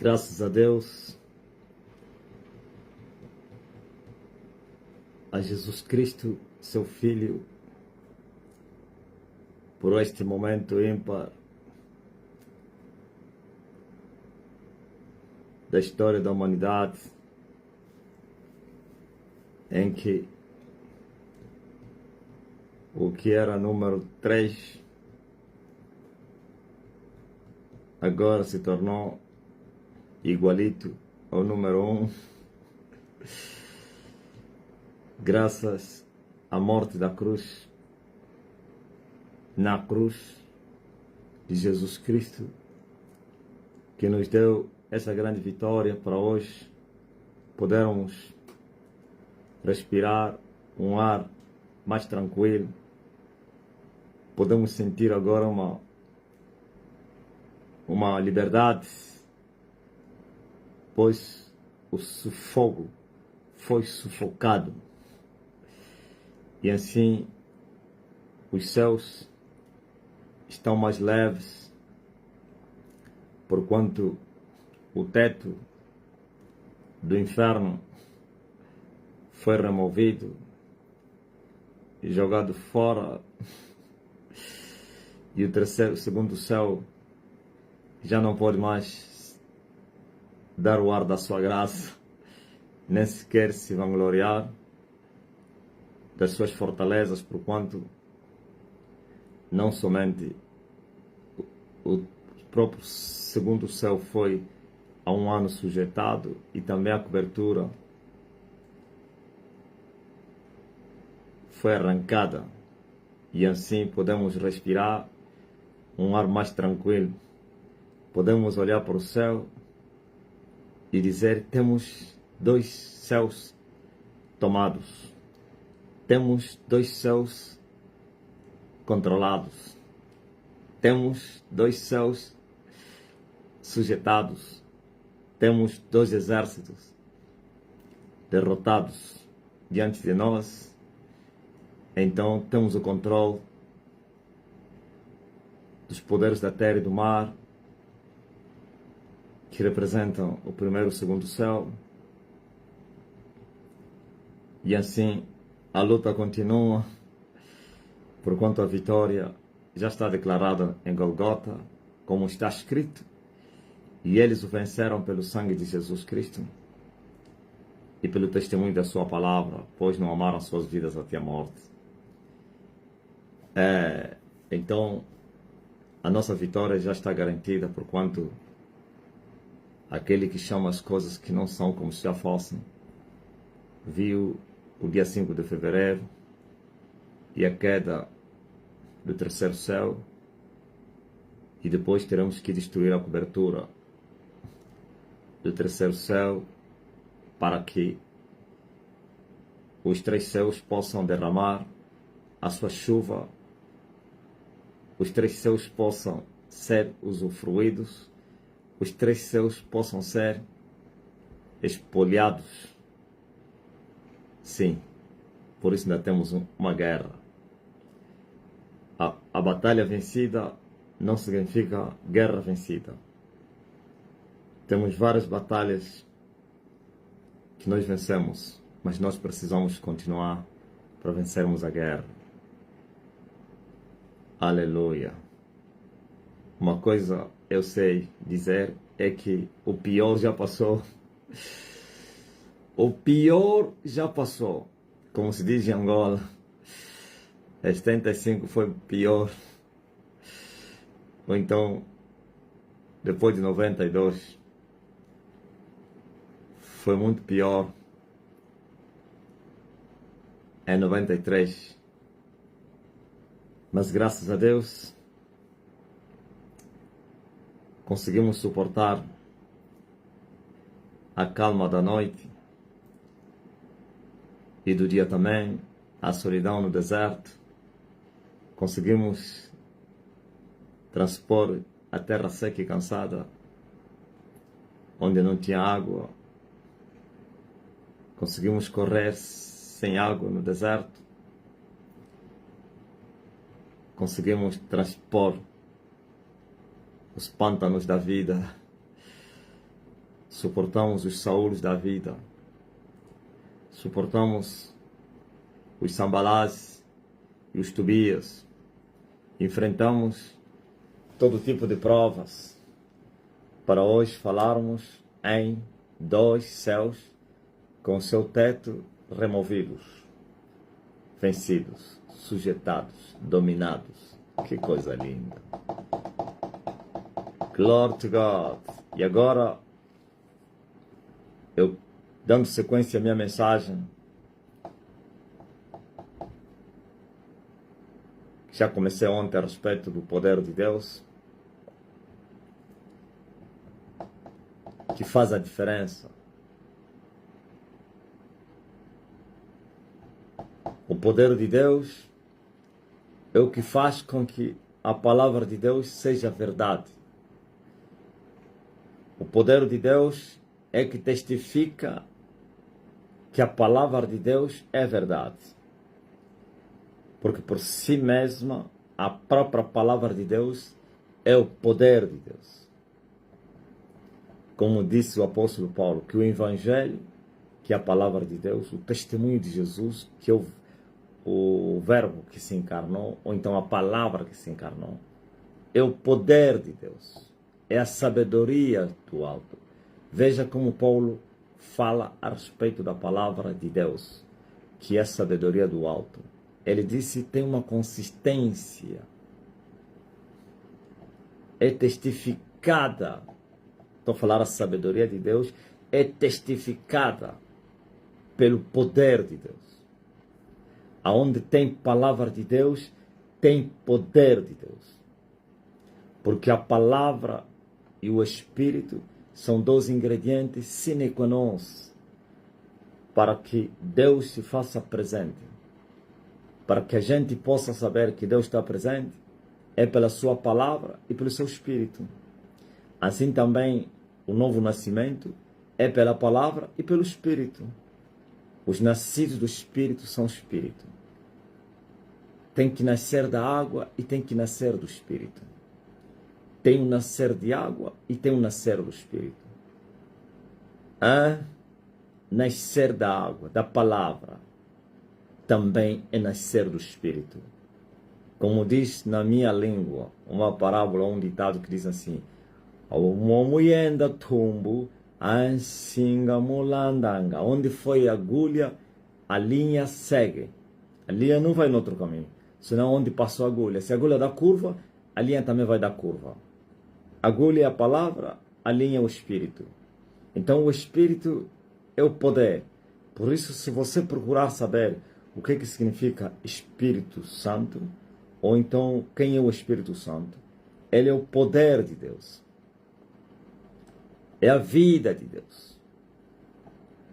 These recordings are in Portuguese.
Graças a Deus, a Jesus Cristo, seu Filho, por este momento ímpar da história da humanidade, em que o que era número 3 agora se tornou igualito ao número 1, graças à morte da cruz, na cruz de Jesus Cristo, que nos deu essa grande vitória para hoje podermos respirar um ar mais tranquilo. Podemos sentir agora uma liberdade, pois o sufoco foi sufocado. E assim os céus estão mais leves, porquanto o teto do inferno foi removido e jogado fora, e o segundo céu já não pode mais dar o ar da sua graça, nem sequer se vangloriar das suas fortalezas, porquanto não somente o próprio segundo céu foi há um ano sujeitado, e também a cobertura foi arrancada, e assim podemos respirar um ar mais tranquilo. Podemos olhar para o céu e dizer: temos 2 céus tomados, temos 2 céus controlados, temos 2 céus sujeitados, temos 2 exércitos derrotados diante de nós. Então temos o controle dos poderes da terra e do mar, que representam o primeiro e o segundo céu. E assim a luta continua, porquanto a vitória já está declarada em Golgota, como está escrito: e eles o venceram pelo sangue de Jesus Cristo e pelo testemunho da sua palavra, pois não amaram suas vidas até a morte. Então a nossa vitória já está garantida, porquanto aquele que chama as coisas que não são como se já fossem, viu o dia 5 de fevereiro e a queda do terceiro céu, e depois teremos que destruir a cobertura do terceiro céu para que os 3 céus possam derramar a sua chuva, os 3 céus possam ser usufruídos, os 3 céus possam ser espoliados. Sim, por isso ainda temos uma guerra. A batalha vencida não significa guerra vencida. Temos várias batalhas que nós vencemos, mas nós precisamos continuar para vencermos a guerra. Aleluia. Uma coisa eu sei dizer é que o pior já passou. O pior já passou. Como se diz em Angola, 75 foi pior. Ou então, depois de 92, foi muito pior. É 93. Mas graças a Deus conseguimos suportar a calma da noite e do dia também, a solidão no deserto. Conseguimos transpor a terra seca e cansada, onde não tinha água. Conseguimos correr sem água no deserto. Conseguimos transpor os pântanos da vida suportamos os Saulos da vida, suportamos os Sambalás e os Tobias, enfrentamos todo tipo de provas, para hoje falarmos em dois céus com seu teto removidos, vencidos, sujeitados, dominados. Que coisa linda! Glory to God! E agora, eu dando sequência à minha mensagem, já comecei ontem a respeito do poder de Deus, que faz a diferença. O poder de Deus é o que faz com que a palavra de Deus seja verdade. O poder de Deus é que testifica que a palavra de Deus é verdade. Porque por si mesma, a própria palavra de Deus é o poder de Deus. Como disse o apóstolo Paulo, que o Evangelho, que é a palavra de Deus, o testemunho de Jesus, que é o verbo que se encarnou, ou então a palavra que se encarnou, é o poder de Deus, é a sabedoria do alto. Veja como Paulo fala a respeito da palavra de Deus, que é a sabedoria do alto. Ele disse tem uma consistência, é testificada. Estou a falar a sabedoria de Deus, é testificada pelo poder de Deus. Aonde tem palavra de Deus, tem poder de Deus. Porque a palavra e o Espírito são dois ingredientes sine qua non para que Deus se faça presente. Para que a gente possa saber que Deus está presente, é pela sua palavra e pelo seu Espírito. Assim também, o novo nascimento é pela palavra e pelo Espírito. Os nascidos do Espírito são Espírito. Tem que nascer da água e tem que nascer do Espírito. Tem um nascer de água e tem um nascer do Espírito. Nascer da água, da palavra, também é nascer do Espírito. Como diz na minha língua, uma parábola, um ditado que diz assim: uma mulher da tumbo, ansinga mulandanga. Onde foi a agulha, a linha segue. A linha não vai no outro caminho, senão onde passou a agulha. Se a agulha dá curva, a linha também vai dar curva. A agulha é a palavra, a linha é o Espírito. Então o Espírito é o poder. Por isso, se você procurar saber o que significa Espírito Santo, ou então quem é o Espírito Santo, ele é o poder de Deus. É a vida de Deus.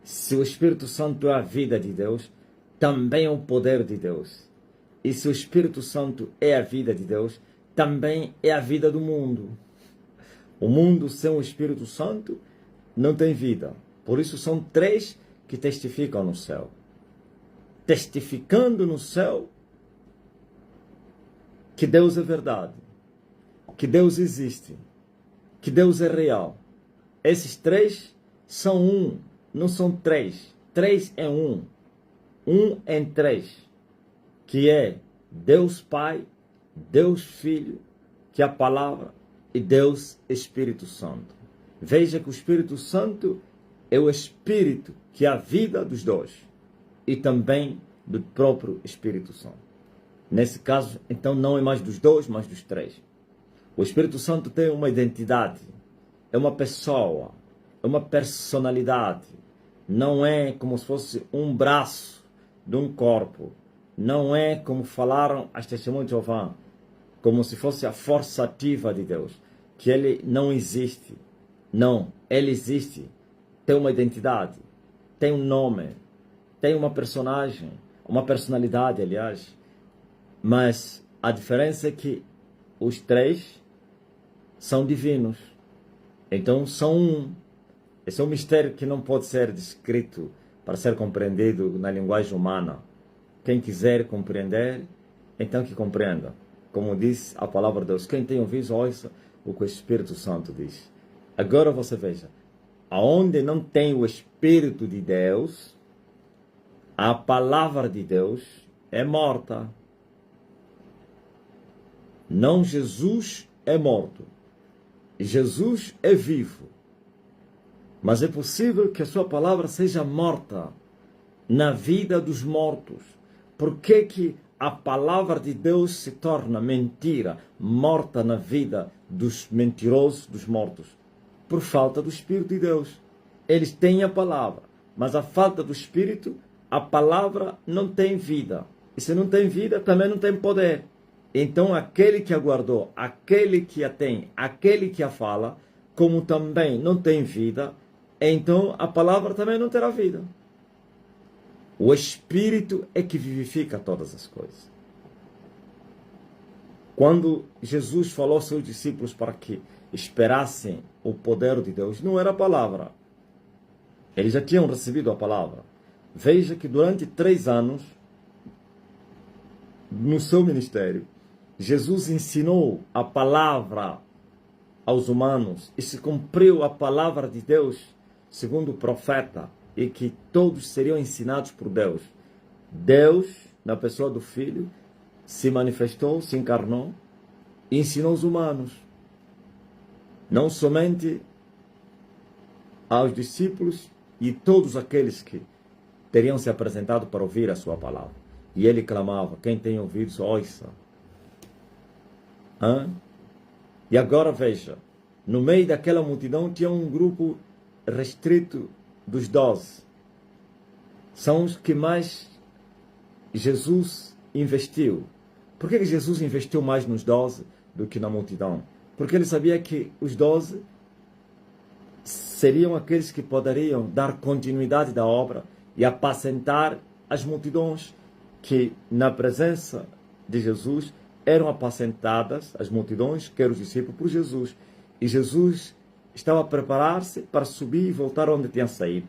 Se o Espírito Santo é a vida de Deus, também é o poder de Deus. E se o Espírito Santo é a vida de Deus, também é a vida do mundo. O mundo sem o Espírito Santo não tem vida. Por isso são três que testificam no céu. Testificando no céu que Deus é verdade, que Deus existe, que Deus é real. Esses três são um, não são três. Três é um. Um em três. Que é Deus Pai, Deus Filho, que é a palavra, e Deus Espírito Santo. Veja que o Espírito Santo é o Espírito, que é a vida dos dois. E também do próprio Espírito Santo. Nesse caso, então, não é mais dos dois, mas dos três. O Espírito Santo tem uma identidade. É uma pessoa, é uma personalidade. Não é como se fosse um braço de um corpo. Não é como falaram as testemunhas de Jeová, como se fosse a força ativa de Deus, que ele não existe. Não, ele existe. Tem uma identidade, tem um nome, tem uma personagem, uma personalidade, aliás. Mas a diferença é que os três são divinos. Então são um. Esse é um mistério que não pode ser descrito para ser compreendido na linguagem humana. Quem quiser compreender, então que compreenda. Como diz a palavra de Deus, quem tem ouvido, ouça o que o Espírito Santo diz. Agora você veja, aonde não tem o Espírito de Deus, a palavra de Deus é morta. Não, Jesus é morto. Jesus é vivo. Mas é possível que a sua palavra seja morta na vida dos mortos. Por que a palavra de Deus se torna mentira, morta na vida dos mentirosos, dos mortos? Por falta do Espírito de Deus. Eles têm a palavra, mas a falta do Espírito, a palavra não tem vida. E se não tem vida, também não tem poder. Então aquele que a guardou, aquele que a tem, aquele que a fala, como também não tem vida, então a palavra também não terá vida. O Espírito é que vivifica todas as coisas. Quando Jesus falou aos seus discípulos para que esperassem o poder de Deus, não era a palavra. Eles já tinham recebido a palavra. Veja que durante 3 anos, no seu ministério, Jesus ensinou a palavra aos humanos e se cumpriu a palavra de Deus, segundo o profeta, e que todos seriam ensinados por Deus. Deus, na pessoa do Filho, se manifestou, se encarnou e ensinou os humanos. Não somente aos discípulos e todos aqueles que teriam se apresentado para ouvir a sua palavra. E ele clamava: quem tem ouvidos, ouça. E agora veja, no meio daquela multidão tinha um grupo restrito dos 12. São os que mais Jesus investiu. Por que Jesus investiu mais nos 12 do que na multidão? Porque ele sabia que os 12 seriam aqueles que poderiam dar continuidade da obra e apacentar as multidões que, na presença de Jesus, eram apacentadas, as multidões, que eram os discípulos, por Jesus. E Jesus estava a preparar-se para subir e voltar onde tinha saído.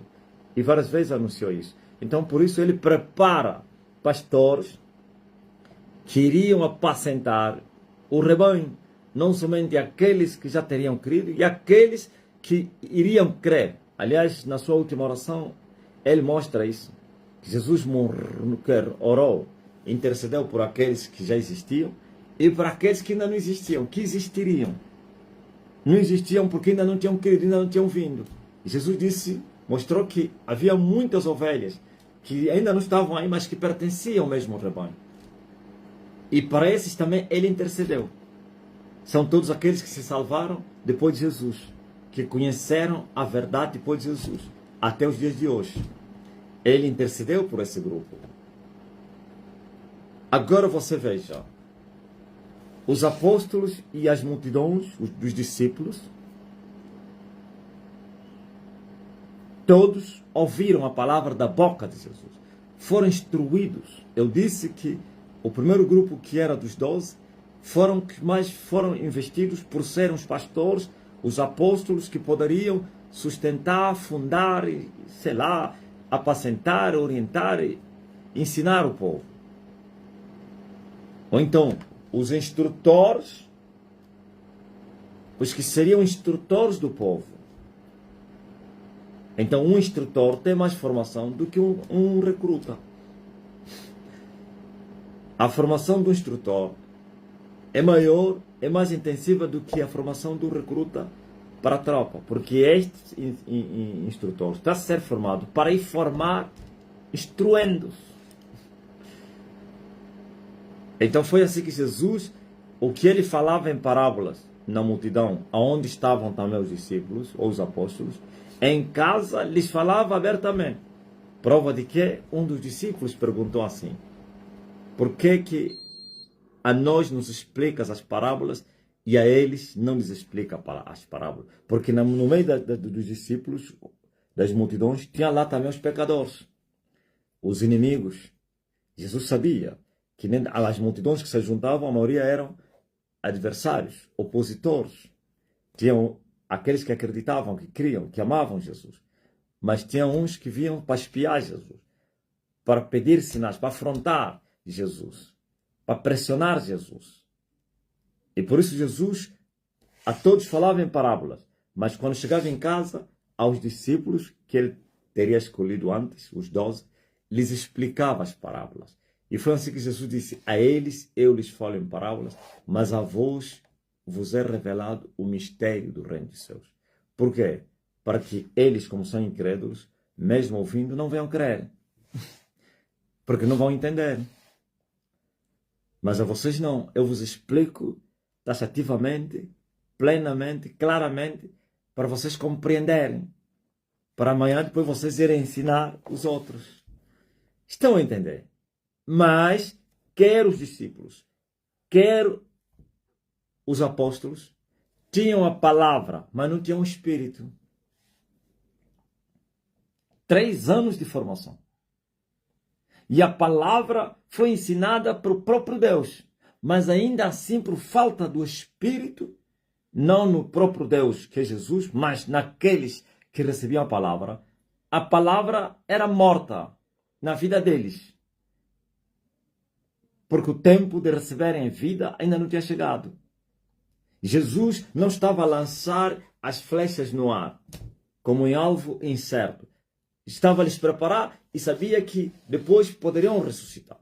E várias vezes anunciou isso. Então, por isso, ele prepara pastores que iriam apacentar o rebanho. Não somente aqueles que já teriam crido e aqueles que iriam crer. Aliás, na sua última oração, ele mostra isso. Jesus orou, intercedeu por aqueles que já existiam e por aqueles que ainda não existiam, que existiriam. Não existiam porque ainda não tinham crido, ainda não tinham vindo. E Jesus disse, mostrou que havia muitas ovelhas que ainda não estavam aí, mas que pertenciam ao mesmo rebanho. E para esses também ele intercedeu. São todos aqueles que se salvaram depois de Jesus, que conheceram a verdade depois de Jesus, até os dias de hoje. Ele intercedeu por esse grupo. Agora você veja, os apóstolos e as multidões dos discípulos, todos ouviram a palavra da boca de Jesus, foram instruídos. Eu disse que o primeiro grupo, que era dos 12, foram que mais foram investidos por serem os pastores, os apóstolos que poderiam sustentar, fundar, sei lá, apacentar, orientar, ensinar o povo. Ou então, os instrutores, os que seriam instrutores do povo. Então, um instrutor tem mais formação do que um recruta. A formação do instrutor é maior, é mais intensiva do que a formação do recruta para a tropa, porque este instrutor está a ser formado para ir formar instruendos. Então foi assim que Jesus, o que ele falava em parábolas na multidão, aonde estavam também os discípulos ou os apóstolos, em casa lhes falava abertamente. Prova de que um dos discípulos perguntou assim: por que a nós nos explicas as parábolas e a eles não lhes explica as parábolas? Porque no meio dos discípulos, das multidões, tinha lá também os pecadores, os inimigos. Jesus sabia que nem as multidões que se juntavam, a maioria eram adversários, opositores. Tinham aqueles que acreditavam, que criam, que amavam Jesus. Mas tinha uns que vinham para espiar Jesus, para pedir sinais, para afrontar Jesus, para pressionar Jesus. E por isso Jesus a todos falava em parábolas, mas quando chegava em casa, aos discípulos que ele teria escolhido antes, os 12, lhes explicava as parábolas. E foi assim que Jesus disse: a eles eu lhes falo em parábolas, mas a vós vos é revelado o mistério do reino dos céus. Por quê? Para que eles, como são incrédulos, mesmo ouvindo, não venham crer. Porque não vão entender. Mas a vocês não. Eu vos explico taxativamente, plenamente, claramente, para vocês compreenderem. Para amanhã depois vocês irem ensinar os outros. Estão a entender? Mas, quer os discípulos, quer os apóstolos, tinham a palavra, mas não tinham o Espírito. 3 anos de formação. E a palavra foi ensinada pelo próprio Deus. Mas ainda assim, por falta do Espírito, não no próprio Deus, que é Jesus, mas naqueles que recebiam a palavra era morta na vida deles. Porque o tempo de receberem vida ainda não tinha chegado. Jesus não estava a lançar as flechas no ar, como em alvo incerto. Estava a lhes preparar e sabia que depois poderiam ressuscitar.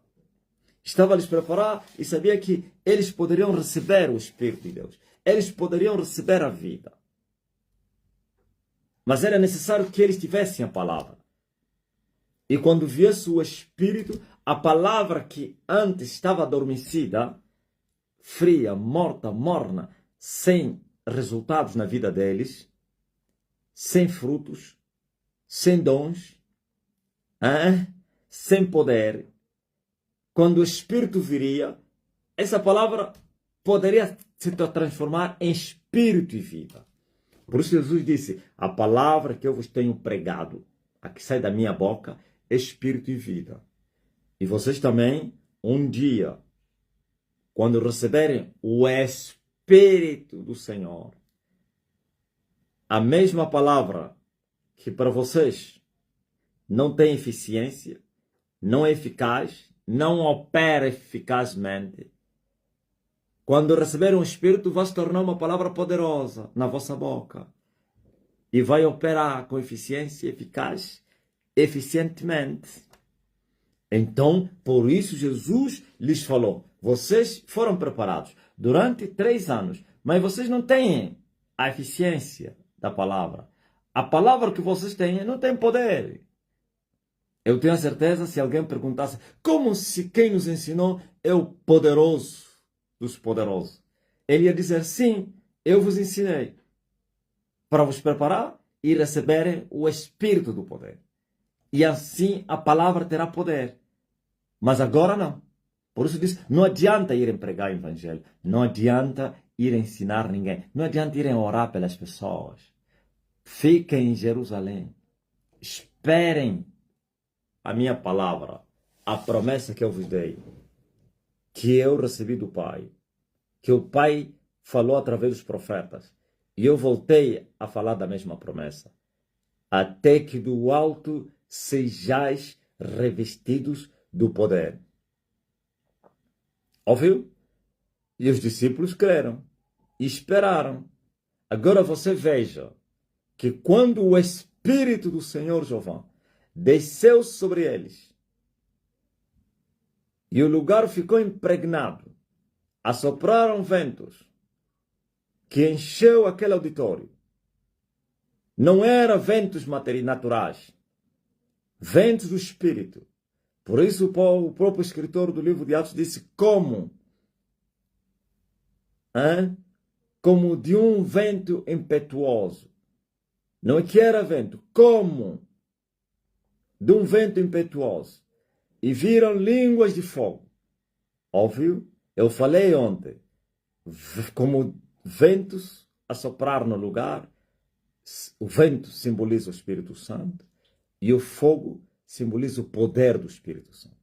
Estava a lhes preparar e sabia que eles poderiam receber o Espírito de Deus. Eles poderiam receber a vida. Mas era necessário que eles tivessem a palavra. E quando viesse o Espírito, a palavra que antes estava adormecida, fria, morta, morna, sem resultados na vida deles, sem frutos, sem dons, sem poder, quando o Espírito viria, essa palavra poderia se transformar em Espírito e vida. Por isso Jesus disse: a palavra que eu vos tenho pregado, a que sai da minha boca, é Espírito e vida. E vocês também, um dia, quando receberem o Espírito do Senhor, a mesma palavra que para vocês não tem eficiência, não é eficaz, não opera eficazmente, quando receberem o Espírito, vai se tornar uma palavra poderosa na vossa boca. E vai operar com eficiência, eficaz, eficientemente. Então, por isso Jesus lhes falou: vocês foram preparados durante 3 anos, mas vocês não têm a eficiência da palavra. A palavra que vocês têm não tem poder. Eu tenho a certeza, se alguém perguntasse como se quem nos ensinou é o poderoso dos poderosos, ele ia dizer: sim, eu vos ensinei para vos preparar e receberem o Espírito do poder. E assim a palavra terá poder. Mas agora não. Por isso diz: não adianta irem pregar o Evangelho. Não adianta irem ensinar ninguém. Não adianta irem orar pelas pessoas. Fiquem em Jerusalém. Esperem a minha palavra, a promessa que eu vos dei, que eu recebi do Pai, que o Pai falou através dos profetas. E eu voltei a falar da mesma promessa. Até que do alto sejais revestidos do poder. Ouviu? E os discípulos creram e esperaram. Agora você veja que quando o Espírito do Senhor Jeová desceu sobre eles e o lugar ficou impregnado, assopraram ventos que encheu aquele auditório. Não eram ventos naturais, ventos do Espírito. Por isso o próprio escritor do livro de Atos disse: como de um vento impetuoso. Não é que era vento, como de um vento impetuoso. E viram línguas de fogo. Óbvio, eu falei ontem, como ventos a soprar no lugar. O vento simboliza o Espírito Santo e o fogo simboliza o poder do Espírito Santo.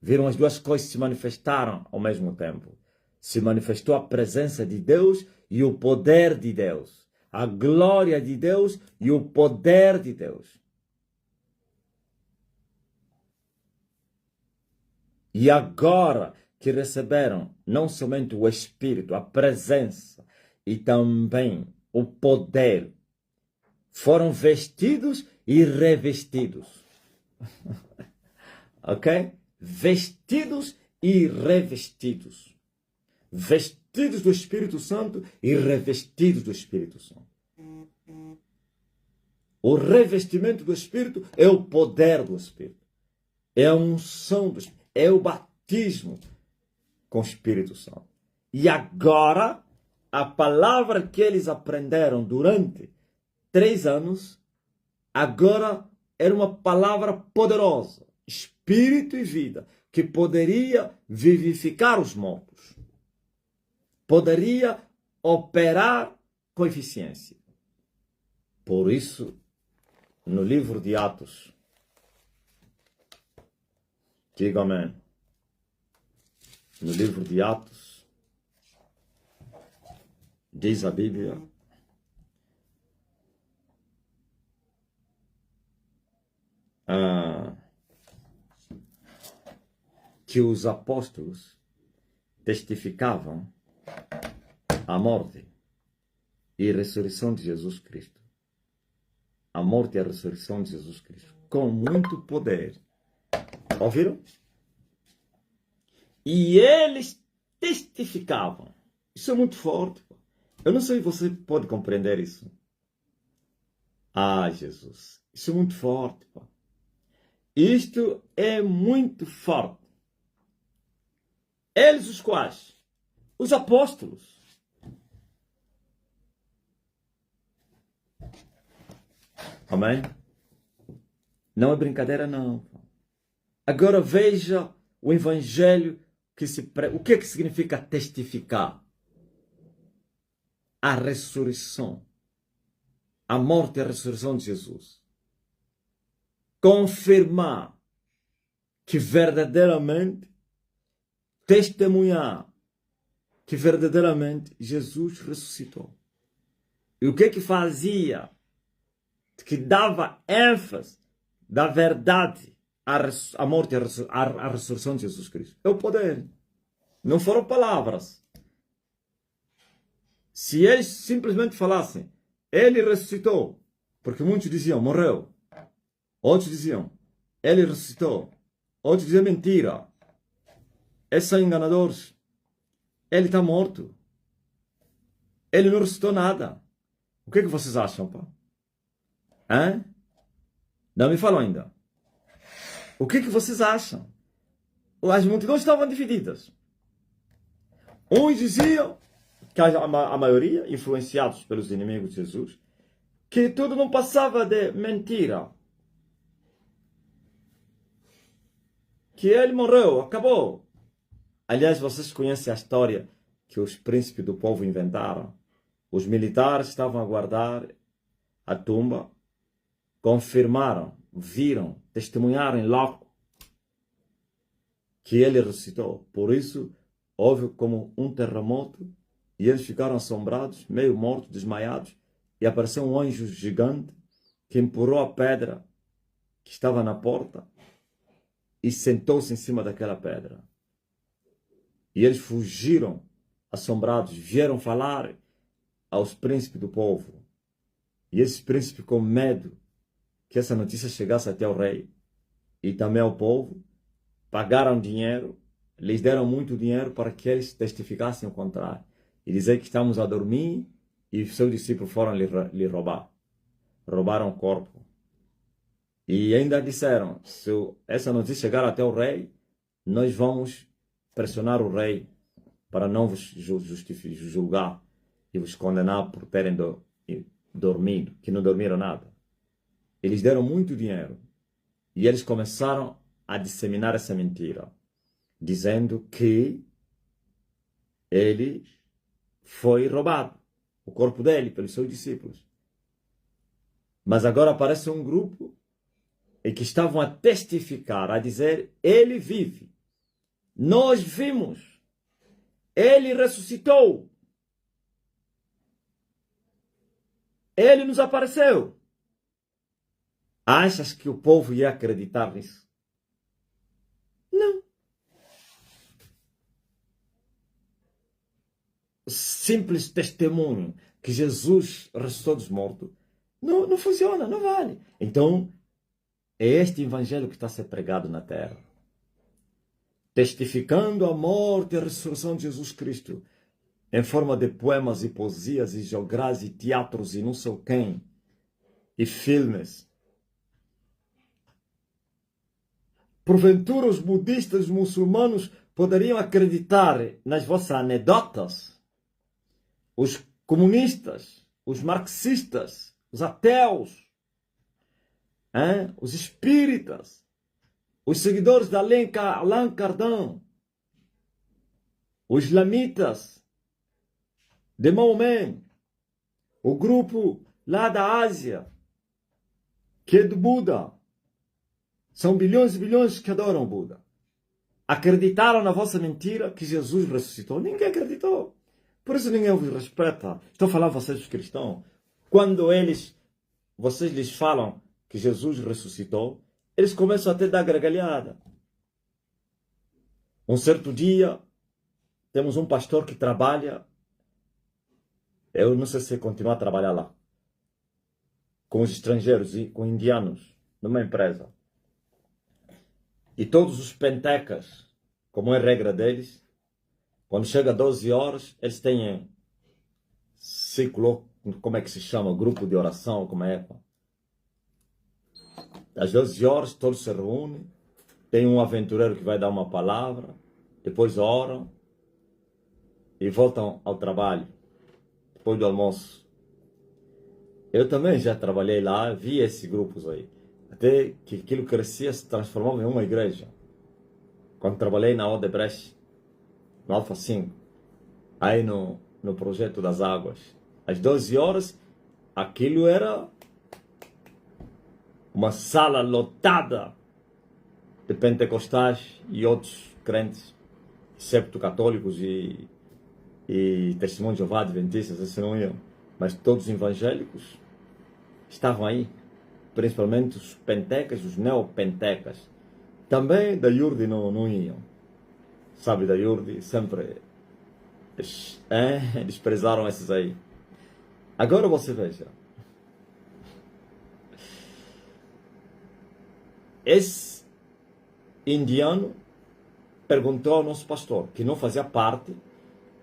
Viram, as duas coisas se manifestaram ao mesmo tempo. Se manifestou a presença de Deus e o poder de Deus. A glória de Deus e o poder de Deus. E agora que receberam não somente o Espírito, a presença e também o poder, foram vestidos e revestidos. Ok? Vestidos e revestidos. Vestidos do Espírito Santo e revestidos do Espírito Santo. O revestimento do Espírito é o poder do Espírito. É a unção do Espírito. É o batismo com o Espírito Santo. E agora, a palavra que eles aprenderam durante 3 anos, agora era uma palavra poderosa. Espírito e vida. Que poderia vivificar os mortos. Poderia operar com eficiência. Por isso, no livro de Atos, diga amém. No livro de Atos, diz a Bíblia, que os apóstolos testificavam a morte e a ressurreição de Jesus Cristo. A morte e a ressurreição de Jesus Cristo. Com muito poder. Ouviram? E eles testificavam. Isso é muito forte. Eu não sei se você pode compreender isso. Ah, Jesus. Isso é muito forte. Isto é muito forte. Eles os quais? Os apóstolos. Amém? Não é brincadeira, não. Agora veja o evangelho o que é que significa testificar? A ressurreição. A morte e a ressurreição de Jesus. Confirmar que verdadeiramente, testemunhar que verdadeiramente Jesus ressuscitou. E o que é que fazia? Que dava ênfase da verdade à morte e à ressurreição de Jesus Cristo. É o poder. Não foram palavras. Se eles simplesmente falassem, ele ressuscitou, porque muitos diziam, morreu. Outros diziam, ele ressuscitou. Outros diziam, mentira. Esses são enganadores. Ele está morto. Ele não ressuscitou nada. O que é que vocês acham, pá? Hã? Não me falam ainda. O que é que vocês acham? As multidões estavam divididas. Uns diziam, que a maioria, influenciados pelos inimigos de Jesus, que tudo não passava de mentira. Que ele morreu, acabou. Aliás, vocês conhecem a história que os príncipes do povo inventaram. Os militares estavam a guardar a tumba, confirmaram, viram, testemunharam logo que ele ressuscitou. Por isso, houve como um terremoto e eles ficaram assombrados, meio mortos, desmaiados, e apareceu um anjo gigante que empurrou a pedra que estava na porta e sentou-se em cima daquela pedra. E eles fugiram, assombrados, vieram falar aos príncipes do povo. E esses príncipes, com medo que essa notícia chegasse até o rei e também ao povo, pagaram dinheiro, lhes deram muito dinheiro para que eles testificassem o contrário. E dizer que estamos a dormir e seus discípulos foram lhe roubar. Roubaram o corpo. E ainda disseram, se essa notícia chegar até o rei, nós vamos pressionar o rei para não vos julgar e vos condenar por terem dormido, que não dormiram nada. Eles deram muito dinheiro e eles começaram a disseminar essa mentira, dizendo que ele foi roubado, o corpo dele, pelos seus discípulos. Mas agora aparece um grupo e que estavam a testificar, a dizer, ele vive. Nós vimos. Ele ressuscitou. Ele nos apareceu. Achas que o povo ia acreditar nisso? Não. Simples testemunho que Jesus ressuscitou dos mortos Não, não funciona, não vale. Então, é este evangelho que está a ser pregado na terra. Testificando a morte e a ressurreição de Jesus Cristo, em forma de poemas e poesias e jograis e teatros e não sei quem, e filmes. Porventura os budistas, os muçulmanos poderiam acreditar nas vossas anedotas? Os comunistas, os marxistas, os ateus, os espíritas, os seguidores de Allan Kardec, os islamitas, de Maomé, o grupo lá da Ásia, que é do Buda. São bilhões e bilhões que adoram o Buda. Acreditaram na vossa mentira que Jesus ressuscitou? Ninguém acreditou. Por isso ninguém vos respeita. Estou falando a vocês, os cristãos. Quando vocês lhes falam que Jesus ressuscitou, eles começam a ter da gargalhada. Um certo dia, temos um pastor que trabalha, eu não sei se continuar a trabalhar lá, com os estrangeiros e com indianos, numa empresa. E todos os pentecas, como é regra deles, quando chega 12 horas, eles têm ciclo, como é que se chama, grupo de oração, como é? Às 12 horas todos se reúnem, tem um aventureiro que vai dar uma palavra, depois oram e voltam ao trabalho, depois do almoço. Eu também já trabalhei lá, vi esses grupos aí. Até que aquilo crescia, se transformava em uma igreja. Quando trabalhei na Odebrecht, no Alfa 5, aí no projeto das águas, às 12 horas, aquilo era uma sala lotada de pentecostais e outros crentes, septo-católicos e testemunhos de Jeová, adventistas, esses não iam. Mas todos os evangélicos estavam aí, principalmente os pentecas, os neopentecas. Também da Iurde não iam. Sabe, da Iurde sempre desprezaram esses aí. Agora você veja. Esse indiano perguntou ao nosso pastor, que não fazia parte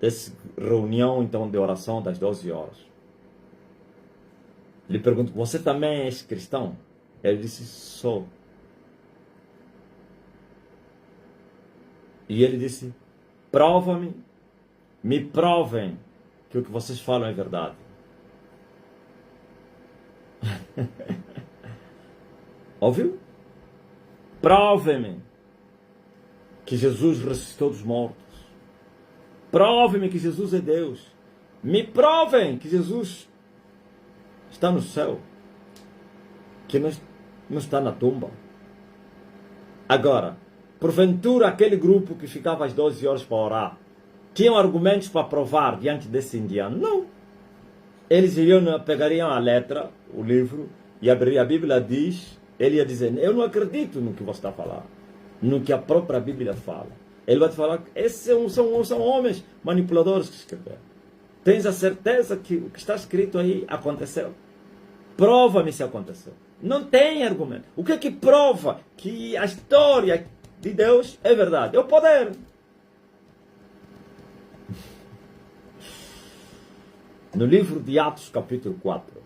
dessa reunião então de oração das 12 horas. Ele perguntou, você também é cristão? Ele disse, sou. E ele disse, prova-me, me provem que o que vocês falam é verdade. Ouviu? Prove-me que Jesus ressuscitou dos mortos. Prove-me que Jesus é Deus. Me provem que Jesus está no céu, que não está na tumba. Agora, porventura aquele grupo que ficava às 12 horas para orar, tinham argumentos para provar diante desse indiano? Não. Eles pegariam a letra, o livro, e abririam. A Bíblia diz, ele ia dizer, eu não acredito no que você está falando, no que a própria Bíblia fala. Ele vai te falar, esses são homens manipuladores que escreveram. Tens a certeza que o que está escrito aí aconteceu? Prova-me se aconteceu. Não tem argumento. O que prova que a história de Deus é verdade? É o poder. No livro de Atos, capítulo 4,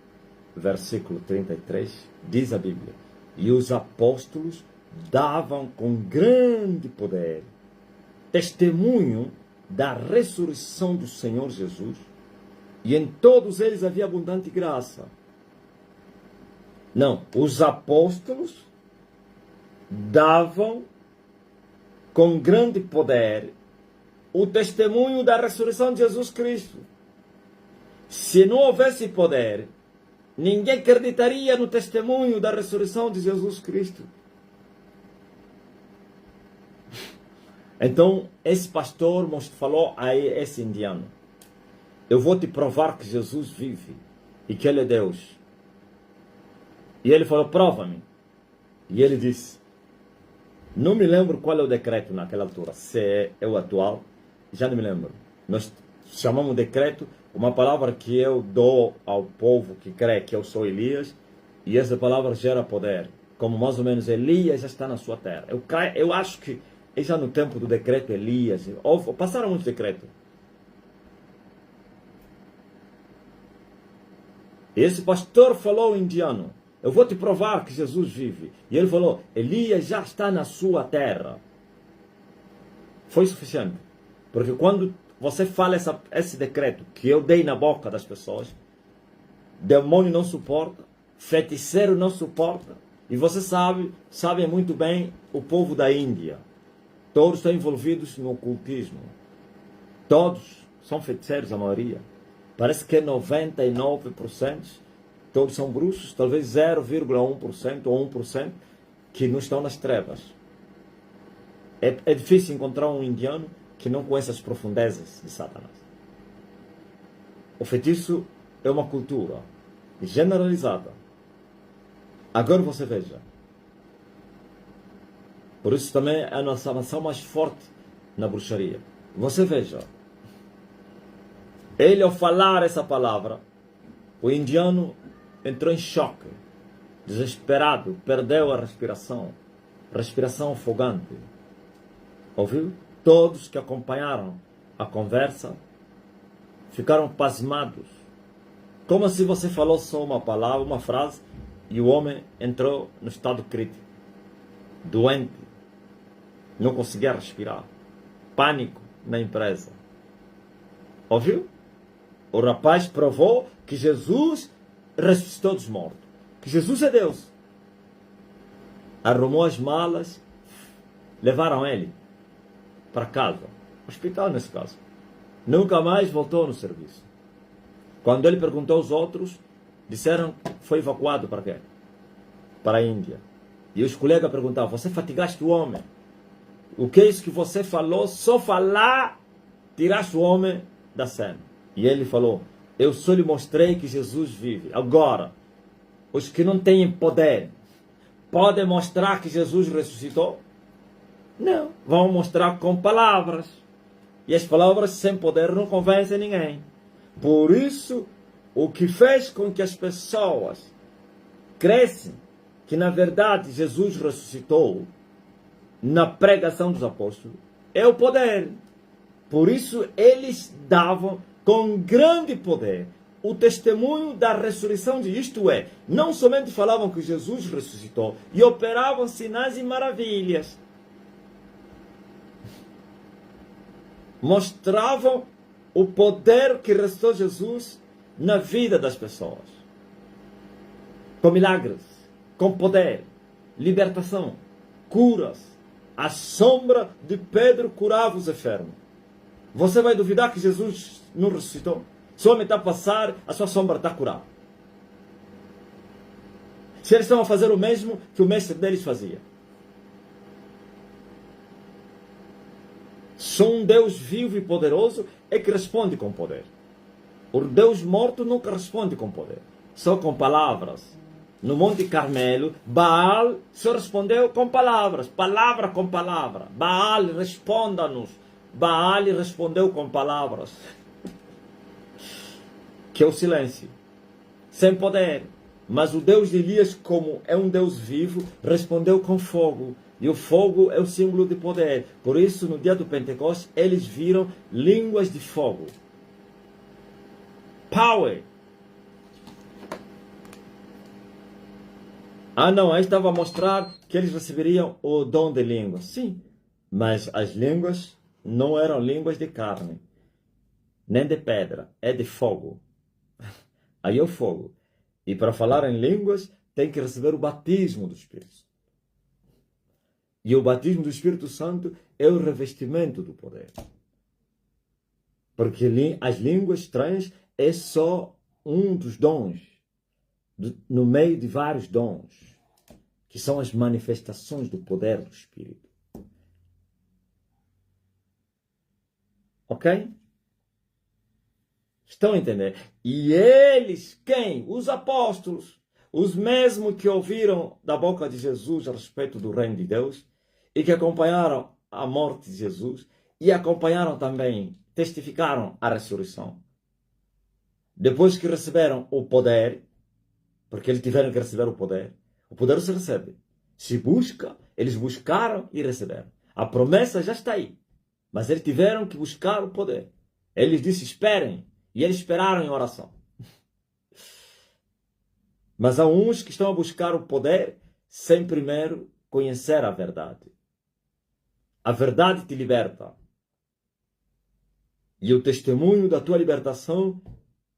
versículo 33, diz a Bíblia, e os apóstolos davam com grande poder testemunho da ressurreição do Senhor Jesus, e em todos eles havia abundante graça. Não, os apóstolos davam com grande poder o testemunho da ressurreição de Jesus Cristo. Se não houvesse poder, ninguém acreditaria no testemunho da ressurreição de Jesus Cristo. Então, esse pastor falou a esse indiano, eu vou te provar que Jesus vive e que Ele é Deus. E ele falou, prova-me. E ele disse, não me lembro qual é o decreto naquela altura, se é o atual, já não me lembro. Nós chamamos decreto, uma palavra que eu dou ao povo que crê que eu sou Elias, e essa palavra gera poder. Como mais ou menos Elias já está na sua terra. Eu acho que é já no tempo do decreto Elias, passaram muitos decretos. Esse pastor falou indiano, eu vou te provar que Jesus vive. E ele falou, Elias já está na sua terra. Foi suficiente. Porque quando você fala esse decreto que eu dei na boca das pessoas, demônio não suporta, feiticeiro não suporta. E você sabe muito bem o povo da Índia. Todos estão envolvidos no ocultismo. Todos são feiticeiros, a maioria. Parece que 99% todos são bruxos, talvez 0,1% ou 1% que não estão nas trevas. É difícil encontrar um indiano que não conheça as profundezas de Satanás. O feitiço é uma cultura generalizada. Agora você veja. Por isso também é a nossa nação mais forte na bruxaria. Você veja. Ele, ao falar essa palavra, o indiano entrou em choque, desesperado, perdeu a respiração ofegante. Ouviu? Todos que acompanharam a conversa ficaram pasmados. Como se você falou só uma palavra, uma frase, e o homem entrou no estado crítico, doente, não conseguia respirar, pânico na empresa. Ouviu? O rapaz provou que Jesus ressuscitou dos mortos, que Jesus é Deus. Arrumou as malas, levaram ele para casa, hospital nesse caso. Nunca mais voltou no serviço. Quando ele perguntou aos outros, disseram que foi evacuado para quê? Para a Índia. E os colegas perguntavam, você fatigaste o homem? O que é isso que você falou? Só falar, tiraste o homem da cena. E ele falou, eu só lhe mostrei que Jesus vive. Agora, os que não têm poder, podem mostrar que Jesus ressuscitou? Não. Vão mostrar com palavras. E as palavras sem poder não convencem ninguém. Por isso, o que fez com que as pessoas crescem que na verdade Jesus ressuscitou na pregação dos apóstolos é o poder. Por isso eles davam com grande poder o testemunho da ressurreição de isto é, não somente falavam que Jesus ressuscitou e operavam sinais e maravilhas, mostravam o poder que ressuscitou Jesus na vida das pessoas. Com milagres, com poder, libertação, curas. A sombra de Pedro curava os enfermos. Você vai duvidar que Jesus não ressuscitou? Se o homem está a passar, a sua sombra está a curar. Se eles estão a fazer o mesmo que o mestre deles fazia. Só um Deus vivo e poderoso é que responde com poder. O Deus morto nunca responde com poder, só com palavras. No Monte Carmelo, Baal só respondeu com palavras, palavra com palavra. Baal, responda-nos. Baal respondeu com palavras, que é o silêncio, sem poder. Mas o Deus de Elias, como é um Deus vivo, respondeu com fogo. E o fogo é o símbolo de poder. Por isso, no dia do Pentecostes, eles viram línguas de fogo. Power. Ah não, aí estava a mostrar que eles receberiam o dom de línguas. Sim, mas as línguas não eram línguas de carne, nem de pedra, é de fogo. Aí é o fogo. E para falar em línguas, tem que receber o batismo do Espírito. E o batismo do Espírito Santo é o revestimento do poder. Porque as línguas estranhas é só um dos dons, no meio de vários dons, que são as manifestações do poder do Espírito. Ok? Estão a entender? E eles, quem? Os apóstolos, os mesmos que ouviram da boca de Jesus a respeito do reino de Deus e que acompanharam a morte de Jesus e acompanharam também testificaram a ressurreição. Depois que receberam o poder, porque eles tiveram que receber o poder se recebe. Se busca, eles buscaram e receberam. A promessa já está aí, mas eles tiveram que buscar o poder. Ele disse, esperem, e eles esperaram em oração. Mas há uns que estão a buscar o poder sem primeiro conhecer a verdade. A verdade te liberta. E o testemunho da tua libertação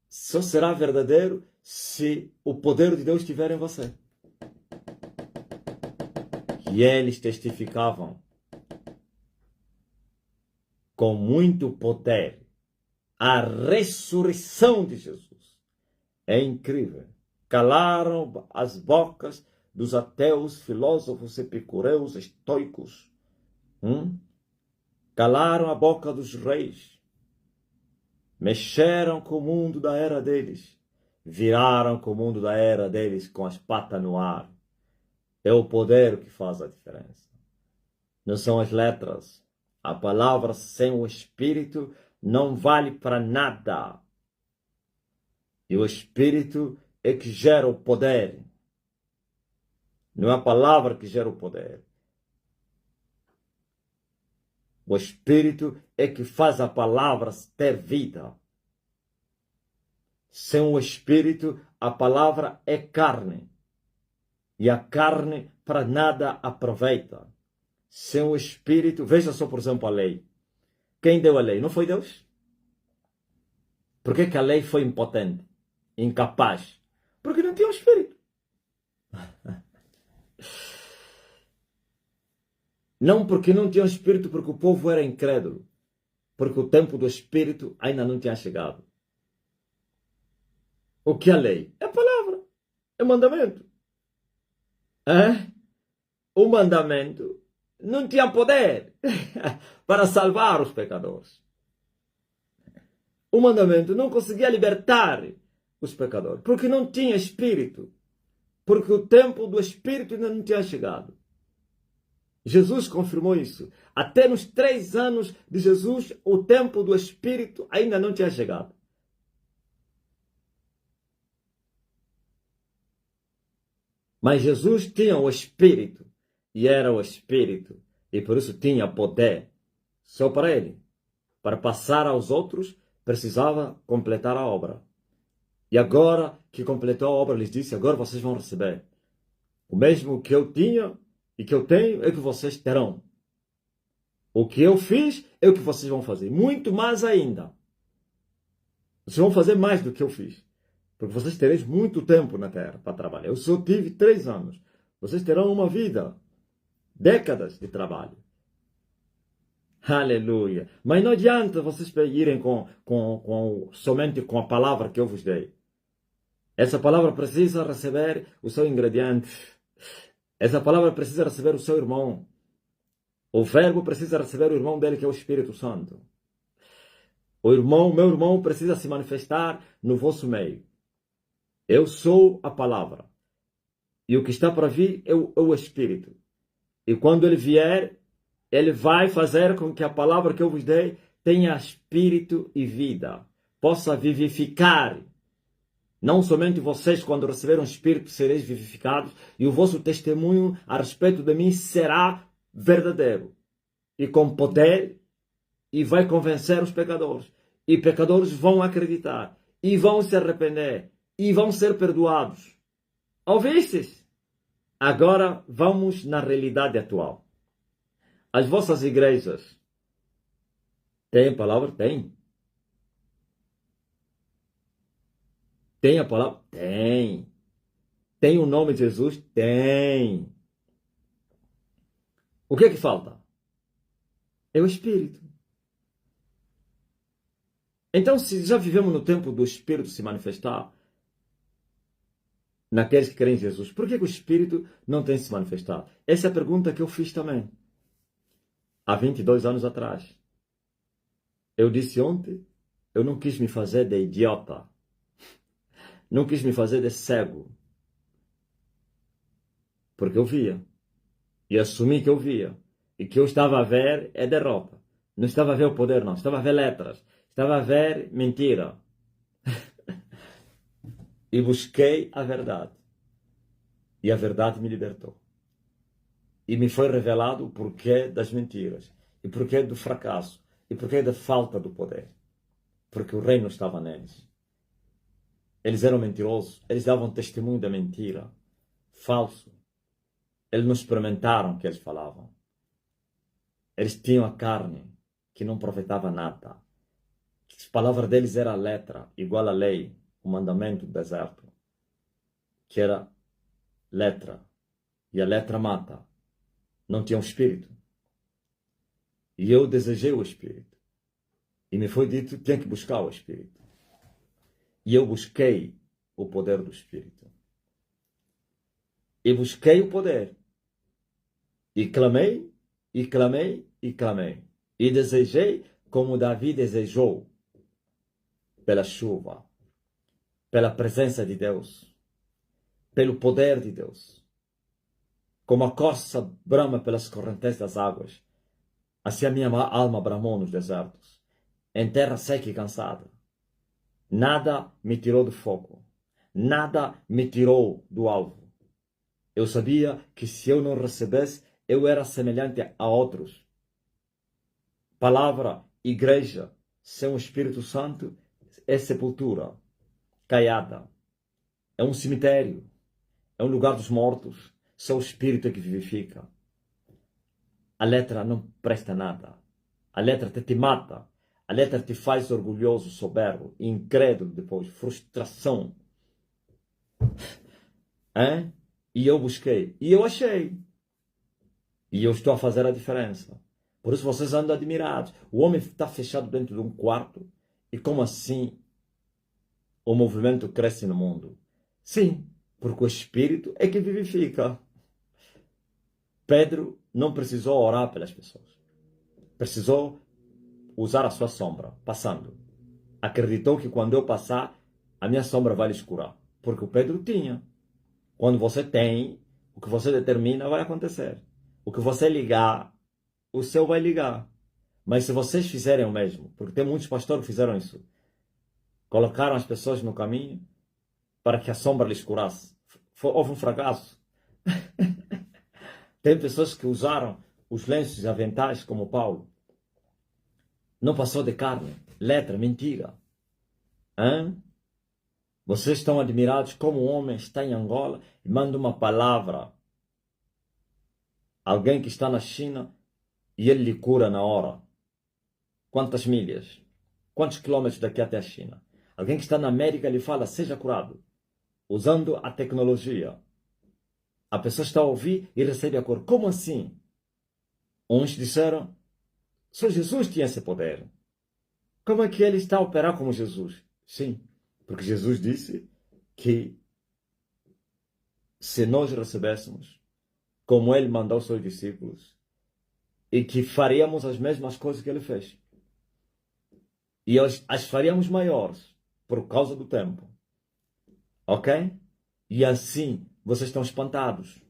só será verdadeiro se o poder de Deus estiver em você. E eles testificavam com muito poder a ressurreição de Jesus. É incrível. Calaram as bocas dos ateus, filósofos, epicureus, estoicos. Calaram a boca dos reis. Mexeram com o mundo da era deles. Viraram com o mundo da era deles com as patas no ar. É o poder que faz a diferença. Não são as letras. A palavra sem o Espírito não vale para nada. E o Espírito é que gera o poder. Não é a palavra que gera o poder. O Espírito é que faz a palavra ter vida. Sem o Espírito, a palavra é carne. E a carne para nada aproveita. Sem o Espírito, veja só, por exemplo, a lei. Quem deu a lei? Não foi Deus? Por que a lei foi impotente? Incapaz? Porque não tinha o Espírito. Não porque não tinha o Espírito, porque o povo era incrédulo. Porque o tempo do Espírito ainda não tinha chegado. O que é a lei? É a palavra. É o mandamento. O mandamento não tinha poder para salvar os pecadores. O mandamento não conseguia libertar os pecadores. Porque não tinha Espírito. Porque o tempo do Espírito ainda não tinha chegado. Jesus confirmou isso. Até nos 3 anos de Jesus, o tempo do Espírito ainda não tinha chegado. Mas Jesus tinha o Espírito. E era o Espírito. E por isso tinha poder. Só para ele. Para passar aos outros, precisava completar a obra. E agora que completou a obra, lhes disse, agora vocês vão receber. O mesmo que eu tinha e que eu tenho é que vocês terão. O que eu fiz é o que vocês vão fazer. Muito mais ainda. Vocês vão fazer mais do que eu fiz. Porque vocês tereis muito tempo na terra para trabalhar. Eu só tive 3 anos. Vocês terão uma vida. Décadas de trabalho. Aleluia. Mas não adianta vocês irem somente com a palavra que eu vos dei. Essa palavra precisa receber o seu ingrediente. Essa palavra precisa receber o seu irmão. O verbo precisa receber o irmão dele, que é o Espírito Santo. Meu irmão precisa se manifestar no vosso meio. Eu sou a palavra. E o que está para vir é o Espírito. E quando ele vier, ele vai fazer com que a palavra que eu vos dei tenha espírito e vida. Possa vivificar. Não somente vocês, quando receberam o Espírito, sereis vivificados. E o vosso testemunho a respeito de mim será verdadeiro. E com poder. E vai convencer os pecadores. E pecadores vão acreditar. E vão se arrepender. E vão ser perdoados. Ouvistes? Agora vamos na realidade atual. As vossas igrejas têm palavra? Tem. Tem a palavra? Tem. Tem o nome de Jesus? Tem. O que é que falta? É o Espírito. Então, se já vivemos no tempo do Espírito se manifestar naqueles que creem em Jesus, por que o Espírito não tem se manifestado? Essa é a pergunta que eu fiz também. Há 22 anos atrás. Eu disse ontem, eu não quis me fazer de idiota. Não quis me fazer de cego. Porque eu via. E assumi que eu via. E que eu estava a ver é derrota. Não estava a ver o poder, não. Estava a ver letras. Estava a ver mentira. E busquei a verdade. E a verdade me libertou. E me foi revelado o porquê das mentiras. E porquê do fracasso. E porquê da falta do poder. Porque o reino estava neles. Eles eram mentirosos. Eles davam testemunho da mentira. Falso. Eles não experimentaram o que eles falavam. Eles tinham a carne que não aproveitava nada. As palavras deles era a letra, igual à lei, o mandamento do deserto, que era letra. E a letra mata. Não tinha um espírito. E eu desejei o espírito. E me foi dito, tem que buscar o espírito. E eu busquei o poder do espírito. E busquei o poder. E clamei, e clamei, e clamei. E desejei como Davi desejou. Pela chuva. Pela presença de Deus. Pelo poder de Deus. Como a corça brama pelas correntes das águas. Assim a minha alma bramou nos desertos. Em terra seca e cansada. Nada me tirou do foco. Nada me tirou do alvo. Eu sabia que se eu não recebesse, eu era semelhante a outros. Palavra, igreja, sem o Espírito Santo, é sepultura, caiada. É um cemitério. É um lugar dos mortos. Só o Espírito é que vivifica. A letra não presta nada. A letra te mata. A letra te faz orgulhoso, soberbo, incrédulo depois, frustração. Hein? E eu busquei. E eu achei. E eu estou a fazer a diferença. Por isso vocês andam admirados. O homem está fechado dentro de um quarto. E como assim o movimento cresce no mundo? Sim, porque o Espírito é que vivifica. Pedro não precisou orar pelas pessoas. Precisou usar a sua sombra, passando. Acreditou que quando eu passar, a minha sombra vai lhes curar. Porque o Pedro tinha. Quando você tem, o que você determina vai acontecer. O que você ligar, o céu vai ligar. Mas se vocês fizerem o mesmo, porque tem muitos pastores que fizeram isso, colocaram as pessoas no caminho para que a sombra lhes curasse. Houve um fracasso. Tem pessoas que usaram os lenços e aventais como Paulo. Não passou de carne, letra, mentira. Hã? Vocês estão admirados como um homem está em Angola e manda uma palavra. Alguém que está na China e ele lhe cura na hora. Quantas milhas? Quantos quilômetros daqui até a China? Alguém que está na América lhe fala, seja curado. Usando a tecnologia. A pessoa está a ouvir e recebe a cura. Como assim? Uns disseram, só Jesus tinha esse poder. Como é que ele está a operar como Jesus? Sim, porque Jesus disse que se nós recebêssemos como ele mandou os seus discípulos e que faríamos as mesmas coisas que ele fez. E as faríamos maiores por causa do tempo. Ok? E assim vocês estão espantados.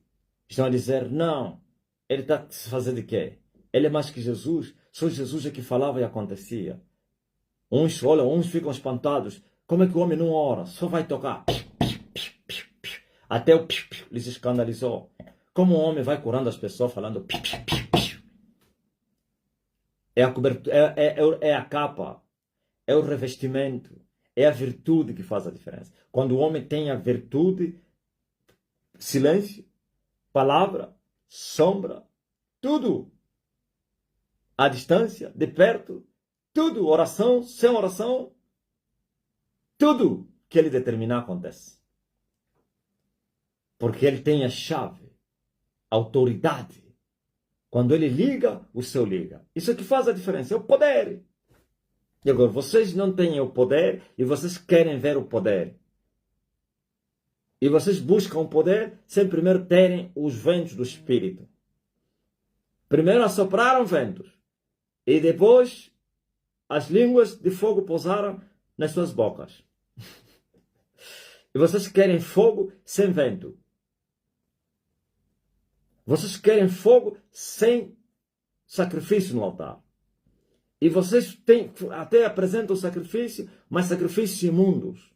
Estão a dizer, não, ele está a se fazer de quê? Ele é mais que Jesus. Só Jesus é que falava e acontecia. Uns olham, uns ficam espantados. Como é que o homem não ora? Só vai tocar. Até o lhes escandalizou. Como um homem vai curando as pessoas falando é a cobertura, é a capa, é o revestimento, é a virtude que faz a diferença. Quando o homem tem a virtude, silêncio, palavra, sombra, tudo. À distância, de perto, tudo. Oração, sem oração, tudo que ele determinar acontece. Porque ele tem a chave, a autoridade. Quando ele liga, o céu liga. Isso é que faz a diferença, é o poder. E agora, vocês não têm o poder e vocês querem ver o poder. E vocês buscam o poder sem primeiro terem os ventos do Espírito. Primeiro assopraram ventos. E depois as línguas de fogo pousaram nas suas bocas. E vocês querem fogo sem vento. Vocês querem fogo sem sacrifício no altar. E vocês até apresentam sacrifício, mas sacrifícios imundos.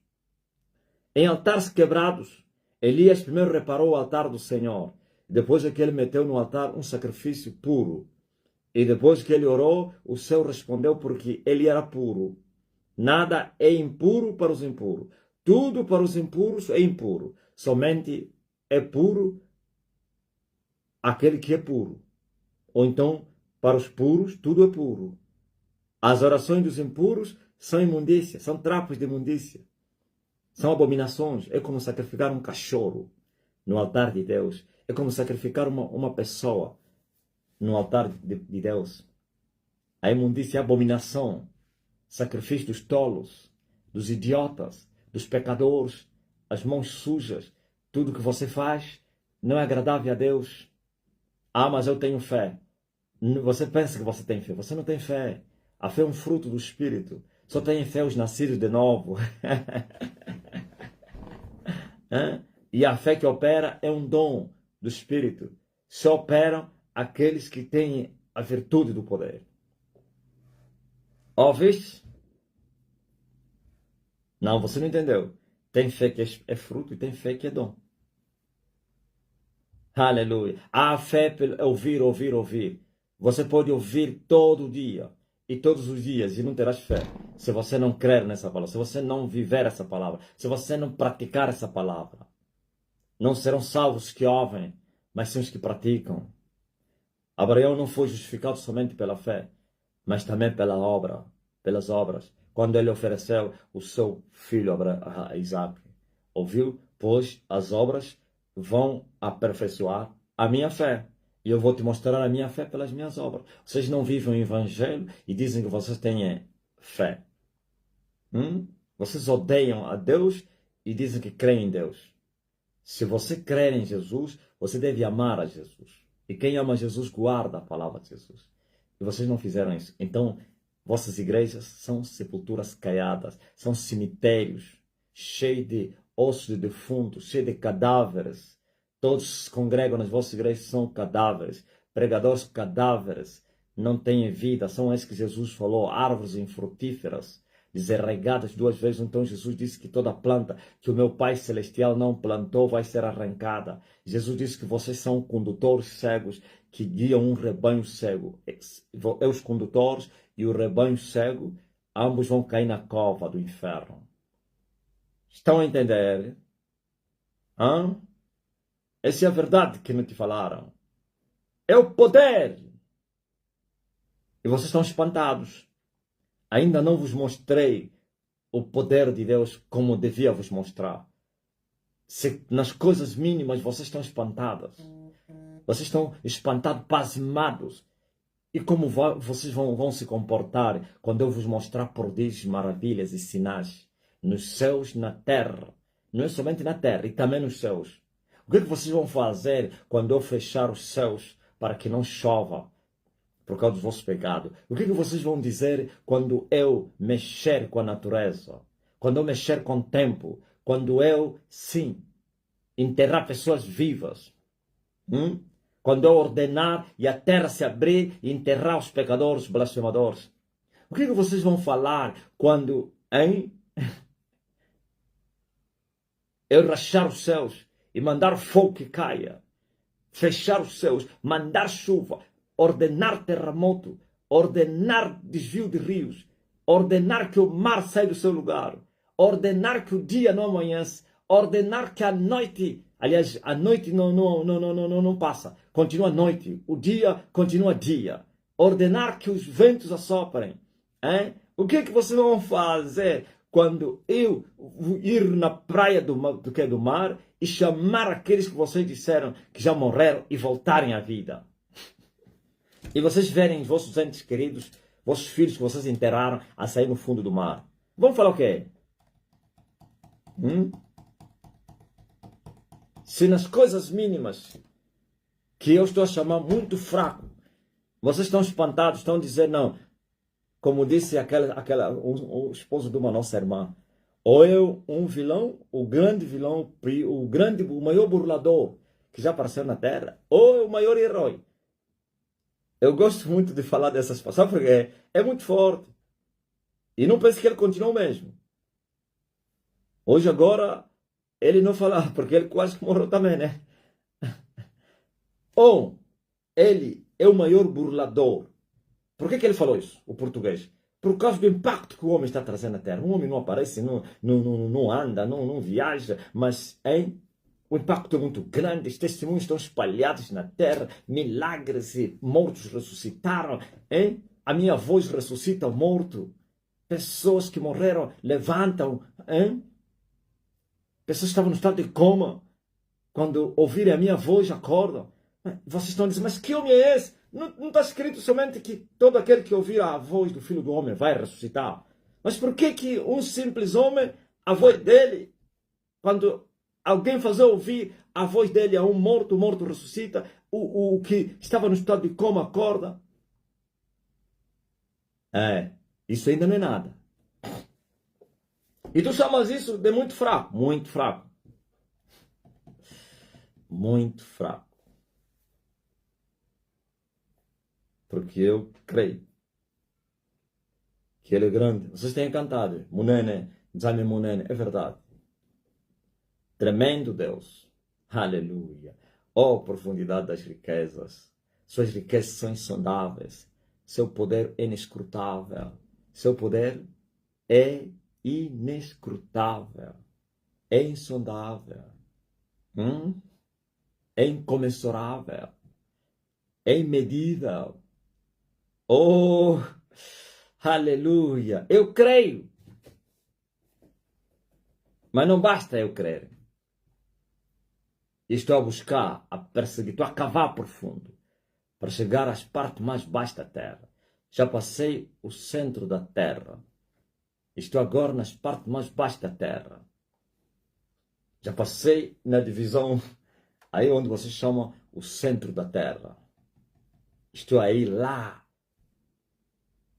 Em altares quebrados, Elias primeiro reparou o altar do Senhor. Depois é que ele meteu no altar um sacrifício puro. E depois que ele orou, o céu respondeu porque ele era puro. Nada é impuro para os impuros. Tudo para os impuros é impuro. Somente é puro aquele que é puro. Ou então, para os puros, tudo é puro. As orações dos impuros são imundícia, são trapos de imundícia. São abominações. É como sacrificar um cachorro no altar de Deus. É como sacrificar uma pessoa no altar de Deus. A imundícia é a abominação. Sacrifício dos tolos, dos idiotas, dos pecadores, as mãos sujas. Tudo que você faz não é agradável a Deus. Ah, mas eu tenho fé. Você pensa que você tem fé. Você não tem fé. A fé é um fruto do Espírito. Só tem fé os nascidos de novo. E a fé que opera é um dom do Espírito. Só operam aqueles que têm a virtude do poder. Ouviste? Não, você não entendeu. Tem fé que é fruto e tem fé que é dom. Aleluia. Há fé pelo ouvir, ouvir, ouvir. Você pode ouvir todo dia e todos os dias e não terás fé. Se você não crer nessa palavra, se você não viver essa palavra, se você não praticar essa palavra. Não serão salvos os que ouvem, mas sim os que praticam. Abraão não foi justificado somente pela fé, mas também pela obra, pelas obras. Quando ele ofereceu o seu filho a Isaac. Ouviu? Pois as obras vão aperfeiçoar a minha fé. E eu vou te mostrar a minha fé pelas minhas obras. Vocês não vivem o evangelho e dizem que vocês têm fé. Vocês odeiam a Deus e dizem que creem em Deus. Se você crer em Jesus, você deve amar a Jesus. E quem ama Jesus guarda a palavra de Jesus. E vocês não fizeram isso. Então, vossas igrejas são sepulturas caiadas, são cemitérios cheios de ossos de defuntos, cheios de cadáveres. Todos se congregam nas vossas igrejas, são cadáveres. Pregadores cadáveres, não têm vida. São esses que Jesus falou, árvores infrutíferas, desarraigadas 2 vezes. Então Jesus disse que toda planta que o meu Pai Celestial não plantou vai ser arrancada. Jesus disse que vocês são condutores cegos que guiam um rebanho cego. Os condutores e o rebanho cego, ambos vão cair na cova do inferno. Estão a entender? Essa é a verdade que não te falaram. É o poder. E vocês estão espantados. Ainda não vos mostrei o poder de Deus como devia vos mostrar. Se nas coisas mínimas vocês estão espantados. Vocês estão espantados, pasmados. E como vocês vão se comportar quando eu vos mostrar prodígios, maravilhas e sinais nos céus, na terra. Não é somente na terra, e também nos céus. O que é que vocês vão fazer quando eu fechar os céus para que não chova por causa dos vossos pecados? O que é que vocês vão dizer quando eu mexer com a natureza? Quando eu mexer com o tempo? Quando eu, sim, enterrar pessoas vivas? Quando eu ordenar e a terra se abrir e enterrar os pecadores, blasfemadores? O que é que vocês vão falar quando, eu rachar os céus e mandar fogo que caia? Fechar os céus, mandar chuva, ordenar terremoto, ordenar desvio de rios, ordenar que o mar saia do seu lugar, ordenar que o dia não amanhece, ordenar que a noite, aliás, a noite não passa, continua noite, o dia continua dia, ordenar que os ventos assoprem. O que é que vocês vão fazer quando eu ir na praia do mar e chamar aqueles que vocês disseram que já morreram e voltarem à vida? E vocês verem os vossos entes queridos, vossos filhos que vocês enterraram a sair no fundo do mar. Vamos falar o quê? Se nas coisas mínimas, que eu estou a chamar muito fraco, vocês estão espantados, estão a dizer não. Como disse o esposo de uma nossa irmã. Ou eu, um vilão, o grande vilão, o maior burlador que já apareceu na Terra, ou o maior herói. Eu gosto muito de falar dessas passagens porque é muito forte. E não pense que ele continua o mesmo. Hoje, agora, ele não fala, porque ele quase que morreu também, né? Ou ele é o maior burlador. Por que ele falou isso, o português? Por causa do impacto que o homem está trazendo na Terra. O homem não aparece, não anda, não viaja, mas hein, o impacto é muito grande, os testemunhos estão espalhados na Terra, milagres e mortos ressuscitaram. Hein? A minha voz ressuscita o morto. Pessoas que morreram levantam. Hein? Pessoas que estavam no estado de coma, quando ouvirem a minha voz, acordam. Vocês estão dizendo, mas que homem é esse? Não está escrito somente que todo aquele que ouvir a voz do Filho do Homem vai ressuscitar. Mas por que um simples homem, a voz dele, quando alguém fazer ouvir a voz dele a um morto, o morto ressuscita, o que estava no estado de coma acorda? Isso ainda não é nada. E tu chamas isso de muito fraco? Muito fraco. Muito fraco. Porque eu creio que ele é grande. Vocês têm cantado, Munene, Jaime Munene, é verdade. Tremendo Deus. Aleluia. Oh, profundidade das riquezas. Suas riquezas são insondáveis. Seu poder é inescrutável. Seu poder é inescrutável. É insondável. É incomensurável. É imedível. Oh, aleluia. Eu creio. Mas não basta eu crer. Estou a buscar, a perseguir, estou a cavar profundo para chegar às partes mais baixas da terra. Já passei o centro da terra. Estou agora nas partes mais baixas da terra. Já passei na divisão, aí onde vocês chamam o centro da terra. Estou aí lá.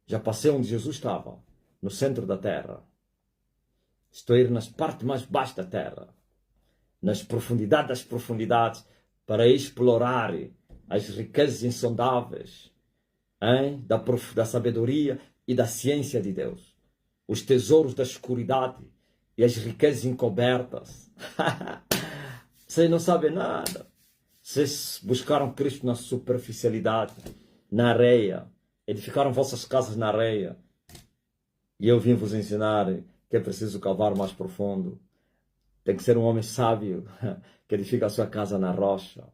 Já passei onde Jesus estava, no centro da terra. Estou a ir nas partes mais baixas da terra, nas profundidades das profundidades, para explorar as riquezas insondáveis, da sabedoria e da ciência de Deus, os tesouros da escuridade e as riquezas encobertas. Vocês não sabem nada. Vocês buscaram Cristo na superficialidade, na areia, edificaram vossas casas na areia. E eu vim vos ensinar que é preciso cavar mais profundo. Tem que ser um homem sábio que edifica a sua casa na rocha.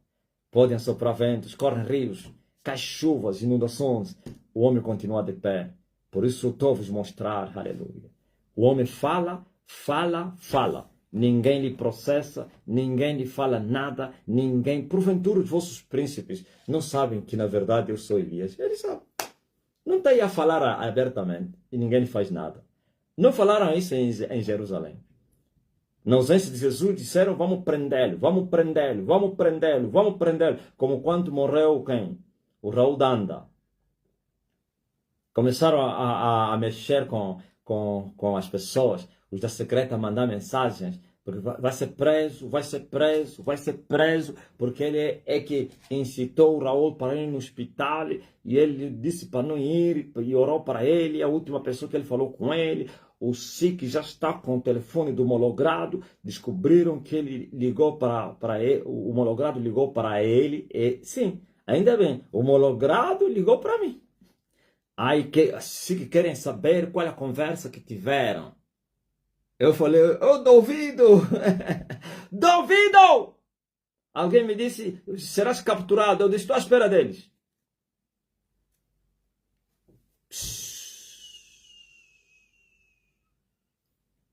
Podem soprar ventos, correm rios, caem chuvas, inundações. O homem continua de pé. Por isso eu estou a vos mostrar, aleluia. O homem fala, fala, fala. Ninguém lhe processa, ninguém lhe fala nada, ninguém. Porventura os vossos príncipes não sabem que na verdade eu sou Elias. Eles sabem. Não está aí a falar abertamente e ninguém lhe faz nada. Não falaram isso em Jerusalém. Na ausência de Jesus disseram, vamos prendê-lo, vamos prendê-lo, vamos prendê-lo, vamos prendê-lo. Como quando morreu quem? O Raul Danda. Começaram a mexer com as pessoas, os da secreta a mandar mensagens, porque vai ser preso, vai ser preso, vai ser preso, porque ele é que incitou o Raul para ir no hospital, e ele disse para não ir, e orou para ele, a última pessoa que ele falou com ele, o SIC já está com o telefone do homologrado, descobriram que ele ligou para ele, o homologrado ligou para ele, e sim, ainda bem, o homologrado ligou para mim. Aí se querem saber qual é a conversa que tiveram. Eu falei, eu duvido! Duvido! Alguém me disse, serás capturado. Eu disse, estou à espera deles.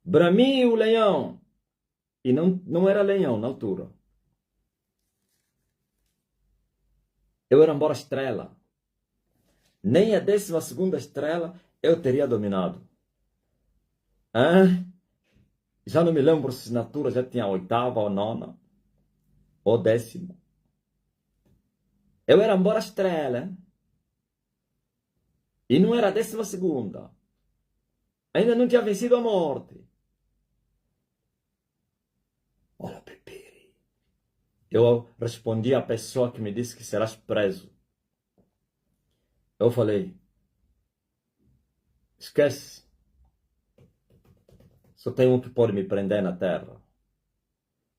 Bramiu o leão. E não era leão na altura. Eu era embora estrela. Nem a 12ª estrela eu teria dominado. Já não me lembro se na altura já tinha a 8ª ou 9ª ou 10ª. Eu era embora estrela. E não era a 12ª. Ainda não tinha vencido a morte. Olha, Pepiri. Eu respondi à pessoa que me disse que serás preso. Eu falei, esquece. Só tem um que pode me prender na terra.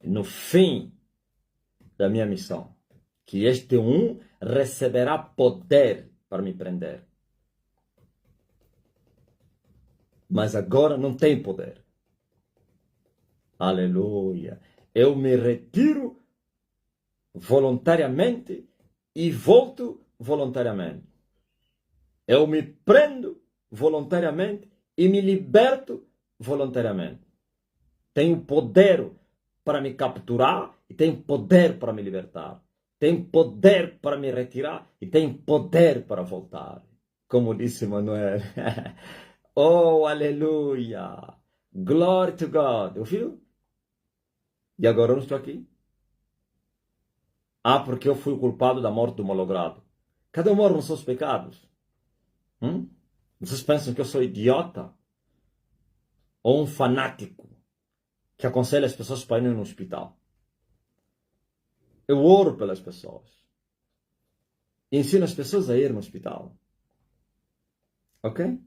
No fim da minha missão, que este um receberá poder para me prender. Mas agora não tem poder. Aleluia. Eu me retiro voluntariamente e volto voluntariamente. Eu me prendo voluntariamente e me liberto voluntariamente. Tenho poder para me capturar e tenho poder para me libertar. Tenho poder para me retirar e tenho poder para voltar. Como disse Manuel. Oh, aleluia! Glory to God. Ouviu? E agora eu não estou aqui. Ah, porque eu fui o culpado da morte do malogrado. Cada um morre nos seus pecados. Vocês pensam que eu sou idiota? Ou um fanático que aconselha as pessoas para irem no hospital? Eu oro pelas pessoas. E ensino as pessoas a ir no hospital. Ok?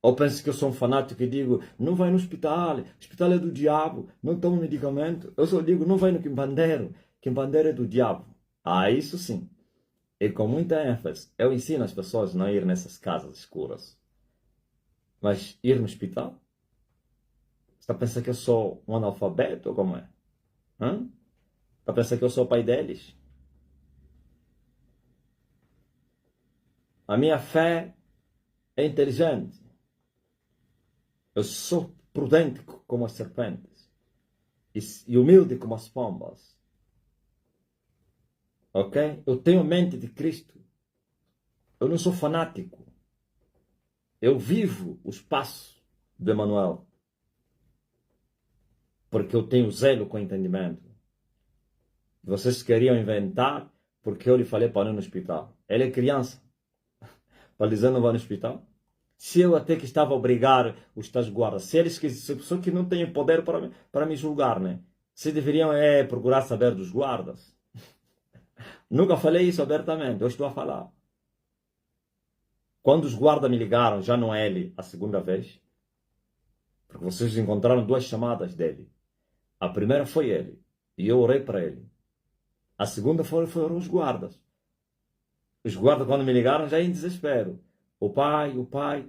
Ou penso que eu sou um fanático e digo, não vai no hospital, o hospital é do diabo, não toma medicamento. Eu só digo, não vai no quimbandeiro é do diabo. Ah, isso sim. E com muita ênfase, eu ensino as pessoas a não ir nessas casas escuras. Mas ir no hospital? Você está pensando que eu sou um analfabeto ou como é? Está pensando que eu sou o pai deles? A minha fé é inteligente. Eu sou prudente como as serpentes e humilde como as pombas. Ok? Eu tenho a mente de Cristo. Eu não sou fanático. Eu vivo os passos de Emmanuel. Porque eu tenho zelo com entendimento. Vocês queriam inventar porque eu lhe falei para ir no hospital. Ele é criança. Para dizer não vai no hospital. Se eu até que estava a obrigar os tais guardas, se eles só que não têm poder para me julgar, né? Se deveriam procurar saber dos guardas. Nunca falei isso abertamente, eu estou a falar. Quando os guardas me ligaram, já não é ele a segunda vez, porque vocês encontraram duas chamadas dele. A primeira foi ele, e eu orei para ele. A segunda foram os guardas. Os guardas, quando me ligaram, já em desespero. O pai,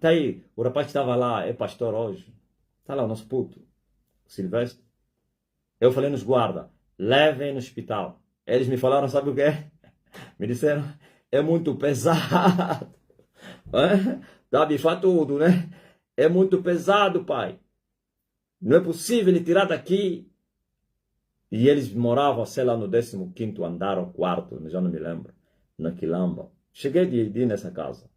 tá aí. O rapaz que estava lá é pastor hoje. Está lá o nosso puto, Silvestre. Eu falei nos guardas, levem no hospital. Eles me falaram, sabe o quê? Me disseram, é muito pesado. Dá bifar tudo, né? É muito pesado, pai. Não é possível ele tirar daqui. E eles moravam, sei lá, no 15º andar ou quarto, já não me lembro, na Quilamba. Cheguei de ir nessa casa.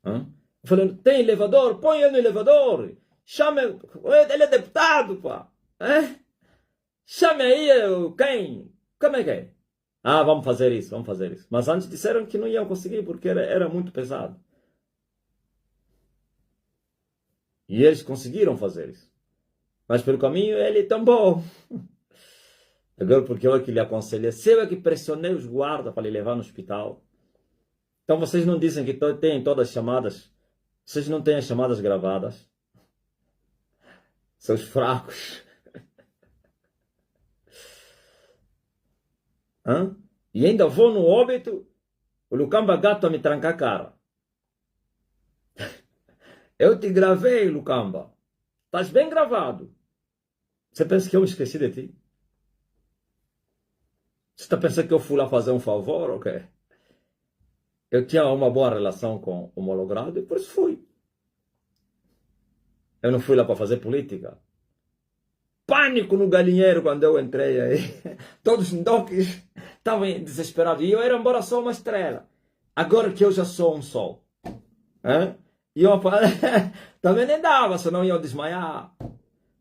Eu falei, tem elevador? Põe ele no elevador. Chame, ele é deputado, pá. Chame aí quem? Como é que é? Ah, vamos fazer isso. Mas antes disseram que não iam conseguir porque era muito pesado. E eles conseguiram fazer isso. Mas pelo caminho ele tombou. Agora porque eu é que lhe aconselhei. Se eu é que pressionei os guardas para lhe levar no hospital. Então vocês não dizem que têm todas as chamadas. Vocês não têm as chamadas gravadas. Seus fracos. E ainda vou no óbito, o Lucamba Gato a me trancar a cara. Eu te gravei, Lucamba. Estás bem gravado. Você pensa que eu me esqueci de ti? Você está pensando que eu fui lá fazer um favor ou quê? Eu tinha uma boa relação com o Mologrado e por isso fui. Eu não fui lá para fazer política. Pânico no galinheiro quando eu entrei aí. Todos os doques estavam desesperados. E eu era embora só uma estrela. Agora que eu já sou um sol. E eu também nem dava, senão ia desmaiar.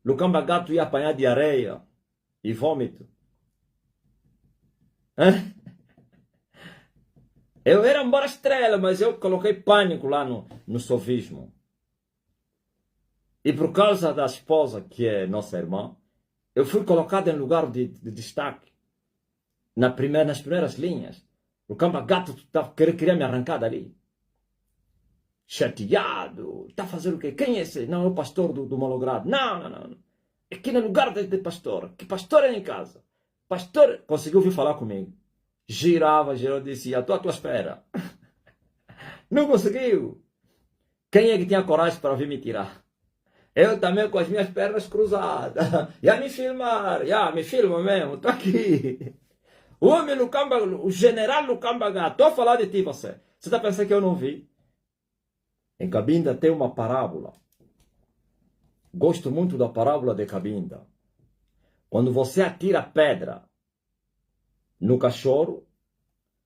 Lucamba Gato ia apanhar diarreia e vômito. Eu era embora estrela, mas eu coloquei pânico lá no sofismo. E por causa da esposa, que é nossa irmã, eu fui colocado em lugar de destaque. Nas primeiras linhas. O camba gato queria me arrancar dali. Chateado. Está a fazer o quê? Quem é esse? Não, é o pastor do malogrado. Não. Aqui no lugar de pastor. Que pastor é em casa? Pastor conseguiu vir falar comigo. Girava, disse, estou à tua espera. Não conseguiu. Quem é que tinha coragem para vir me tirar? Eu também com as minhas pernas cruzadas. Já me filmar. Já me filma mesmo. Estou aqui. O homem Lucamba, o general Lucamba Gato. Estou a falar de ti, você. Você está pensando que eu não vi? Em Cabinda tem uma parábola. Gosto muito da parábola de Cabinda. Quando você atira pedra no cachorro,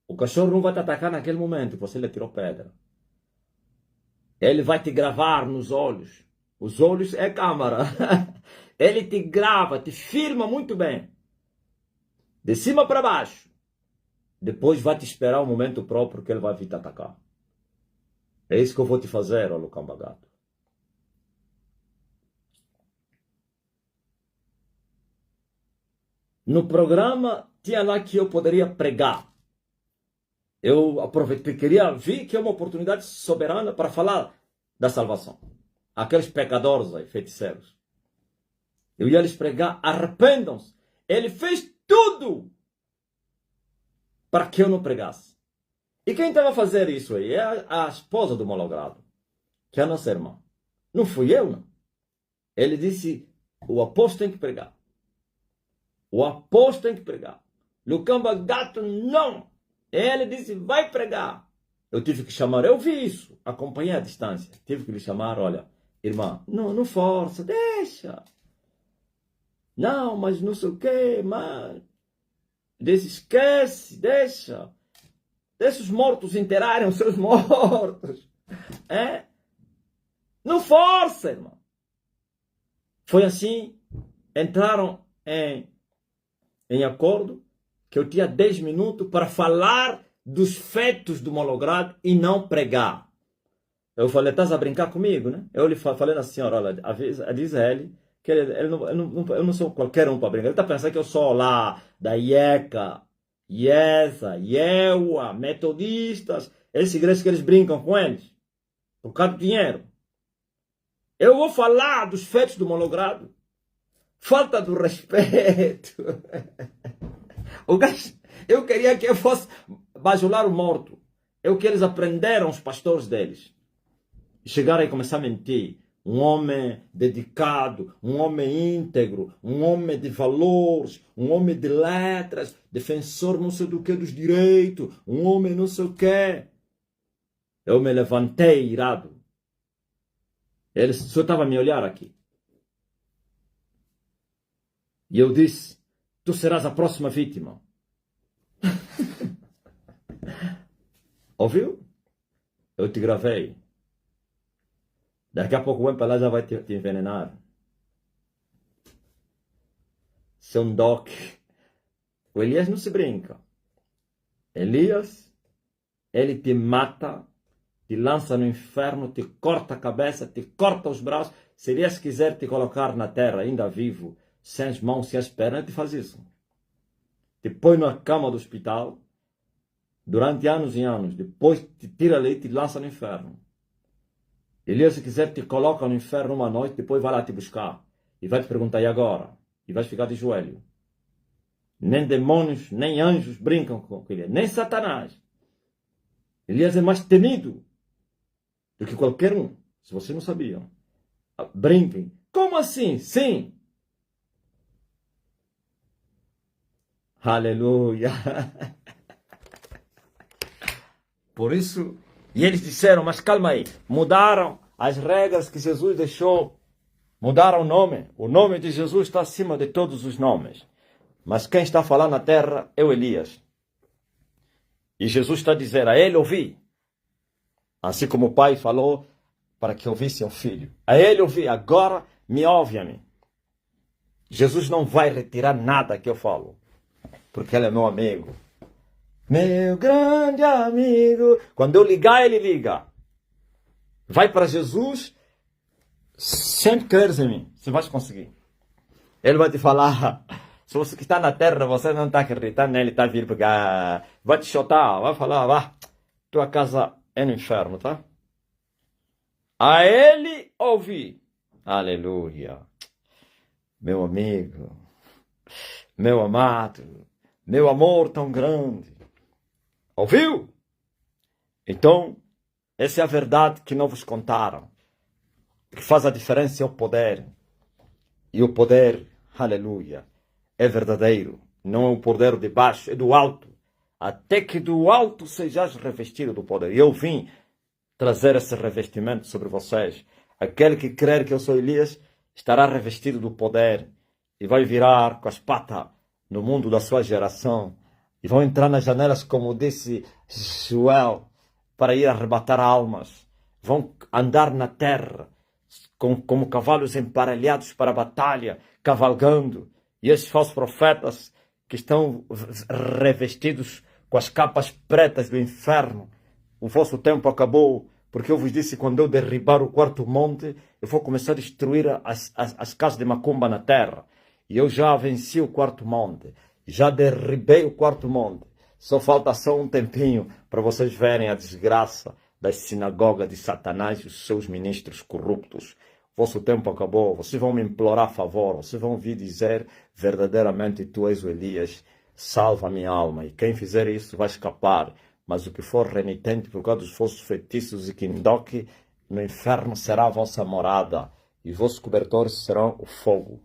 o cachorro não vai te atacar naquele momento que você lhe atirou pedra. Ele vai te gravar nos olhos. Os olhos é câmara. Ele te grava, te filma muito bem. De cima para baixo. Depois vai te esperar o momento próprio que ele vai vir te atacar. É isso que eu vou te fazer, ó Lucamba Gato. No programa tinha lá que eu poderia pregar. Eu aproveitei, queria ver que é uma oportunidade soberana para falar da salvação. Aqueles pecadores aí, feiticeiros. Eu ia lhes pregar, arrependam-se. Ele fez tudo para que eu não pregasse. E quem estava a fazer isso aí? É a esposa do malogrado, que é a nossa irmã. Não fui eu, não. Ele disse, o apóstolo tem que pregar. O apóstolo tem que pregar. Lucamba Gato, não. Ele disse, vai pregar. Eu tive que chamar, eu vi isso, acompanhei a distância. Tive que lhe chamar, olha, irmã, não força, deixa. Não, mas não sei o quê, mas... esquece, deixa. Deixa os mortos enterrarem os seus mortos. É? Não força, irmão. Foi assim, entraram em acordo que eu tinha 10 minutos para falar dos feitos do malogrado e não pregar. Eu falei, estás a brincar comigo, né? Eu lhe falei na senhora, olha, diz a ele que eu não sou qualquer um para brincar. Ele está pensando que eu sou lá da IECA, IESA, IEUA, metodistas, esses igrejas que eles brincam com eles, por causa do dinheiro. Eu vou falar dos feitos do malogrado. Falta do respeito. O gajo, eu queria que eu fosse bajular o morto. É o que eles aprenderam, os pastores deles. Chegaram e começaram a mentir. Um homem dedicado, um homem íntegro, um homem de valores, um homem de letras, defensor não sei do que dos direitos, um homem não sei o que. Eu me levantei irado. Ele só estava a me olhar aqui. E eu disse, tu serás a próxima vítima. Ouviu? Eu te gravei. Daqui a pouco o Empalá já vai te envenenar. Seu doc. O Elias não se brinca. Elias, ele te mata, te lança no inferno, te corta a cabeça, te corta os braços. Se Elias quiser te colocar na terra, ainda vivo, sem as mãos, sem as pernas, ele te faz isso. Te põe na cama do hospital, durante anos e anos. Depois te tira ali e te lança no inferno. Elias, se quiser, te coloca no inferno uma noite, depois vai lá te buscar. E vai te perguntar, e agora? E vais ficar de joelho. Nem demônios, nem anjos brincam com Elias. Nem Satanás. Elias é mais temido do que qualquer um. Se vocês não sabiam. Brinquem. Como assim? Sim. Aleluia. Por isso... E eles disseram, mas calma aí, mudaram as regras que Jesus deixou, mudaram o nome. O nome de Jesus está acima de todos os nomes. Mas quem está falando na terra é o Elias. E Jesus está a dizer a ele ouvir. Assim como o pai falou para que ouvisse o filho. A ele ouvir, agora me ouve a mim. Jesus não vai retirar nada que eu falo, porque ele é meu amigo. Meu grande amigo. Quando eu ligar, ele liga. Vai para Jesus. Sempre creres em mim. Você vai conseguir. Ele vai te falar. Se você que está na terra, você não está acreditando nele, está vindo pegar, vai te chutar, vai falar, vá, tua casa é no inferno, tá? A ele ouvi. Aleluia. Meu amigo, meu amado, meu amor tão grande. Ouviu? Então, essa é a verdade que não vos contaram. O que faz a diferença é o poder. E o poder, aleluia, é verdadeiro. Não é o poder de baixo, é do alto. Até que do alto sejais revestido do poder. E eu vim trazer esse revestimento sobre vocês. Aquele que crer que eu sou Elias estará revestido do poder e vai virar com as patas no mundo da sua geração e vão entrar nas janelas, como disse Joel, para ir arrebatar almas. Vão andar na terra como cavalos emparelhados para a batalha, cavalgando. E esses falsos profetas que estão revestidos com as capas pretas do inferno, o vosso tempo acabou, porque eu vos disse, quando eu derribar o quarto monte, eu vou começar a destruir as casas de macumba na terra. E eu já venci o quarto monte, já derribei o quarto monte. Só falta um tempinho para vocês verem a desgraça das sinagogas de Satanás e os seus ministros corruptos. Vosso tempo acabou, vocês vão me implorar favor, vocês vão vir dizer, verdadeiramente tu és o Elias, salva a minha alma. E quem fizer isso vai escapar. Mas o que for renitente por causa dos vossos feitiços e quindoque, no inferno será a vossa morada. E os vossos cobertores serão o fogo,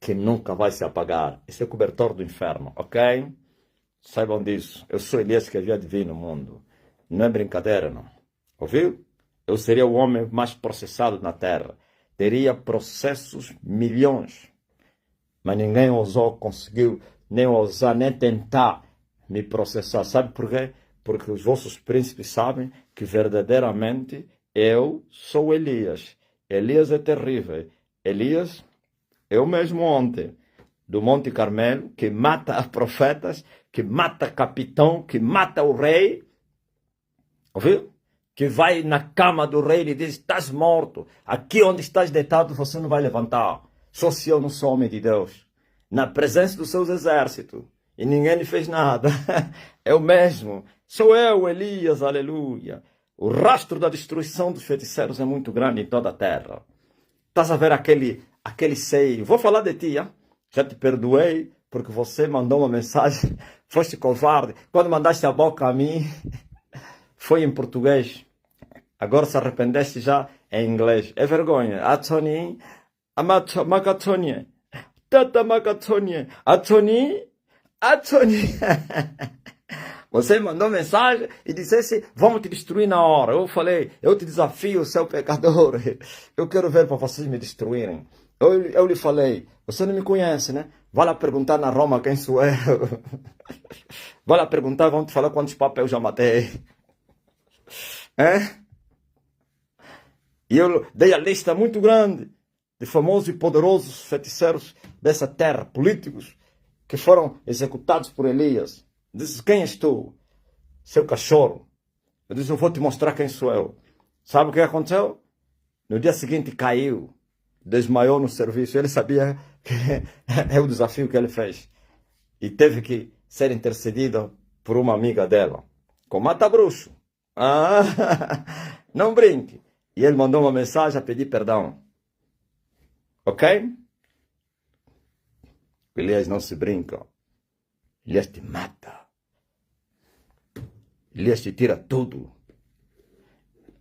que nunca vai se apagar. Esse é o cobertor do inferno, ok? Saibam disso. Eu sou Elias que havia de vir no mundo. Não é brincadeira, não. Ouviu? Eu seria o homem mais processado na terra. Teria processos milhões. Mas ninguém ousou, conseguiu, nem ousar, nem tentar me processar. Sabe por quê? Porque os vossos príncipes sabem que verdadeiramente eu sou Elias. Elias é terrível. Elias é o mesmo ontem, do Monte Carmelo, que mata profetas, que mata capitão, que mata o rei. Ouviu? Que vai na cama do rei e diz, estás morto. Aqui onde estás deitado você não vai levantar. Só se eu não sou homem de Deus. Na presença dos seus exércitos. E ninguém lhe fez nada. É o mesmo. Sou eu, Elias, aleluia. O rastro da destruição dos feiticeiros é muito grande em toda a terra. Estás a ver aquele seio. Vou falar de ti, hein? Já te perdoei porque você mandou uma mensagem. Foste covarde. Quando mandaste a boca a mim, foi em português. Agora se arrependeste já em inglês. É vergonha. Atoni, Makatoni, Tata Makatoni, Atoni, Atoni. Você mandou mensagem e dissesse, vamos te destruir na hora. Eu falei, eu te desafio, seu pecador. Eu quero ver para vocês me destruírem. Eu lhe falei, você não me conhece, né? Vai lá perguntar na Roma quem sou eu. Vai lá perguntar, vão te falar quantos papéis eu já matei. É? E eu dei a lista muito grande de famosos e poderosos feiticeiros dessa terra, políticos, que foram executados por Elias. Disse, quem és tu? Seu cachorro. Eu disse, eu vou te mostrar quem sou eu. Sabe o que aconteceu? No dia seguinte caiu, desmaiou no serviço. Ele sabia que é o desafio que ele fez. E teve que ser intercedido por uma amiga dela. Com mata-bruxo. Ah, não brinque. E ele mandou uma mensagem a pedir perdão. Ok? Elias não se brinca. Elias te mata. Elias te tira tudo.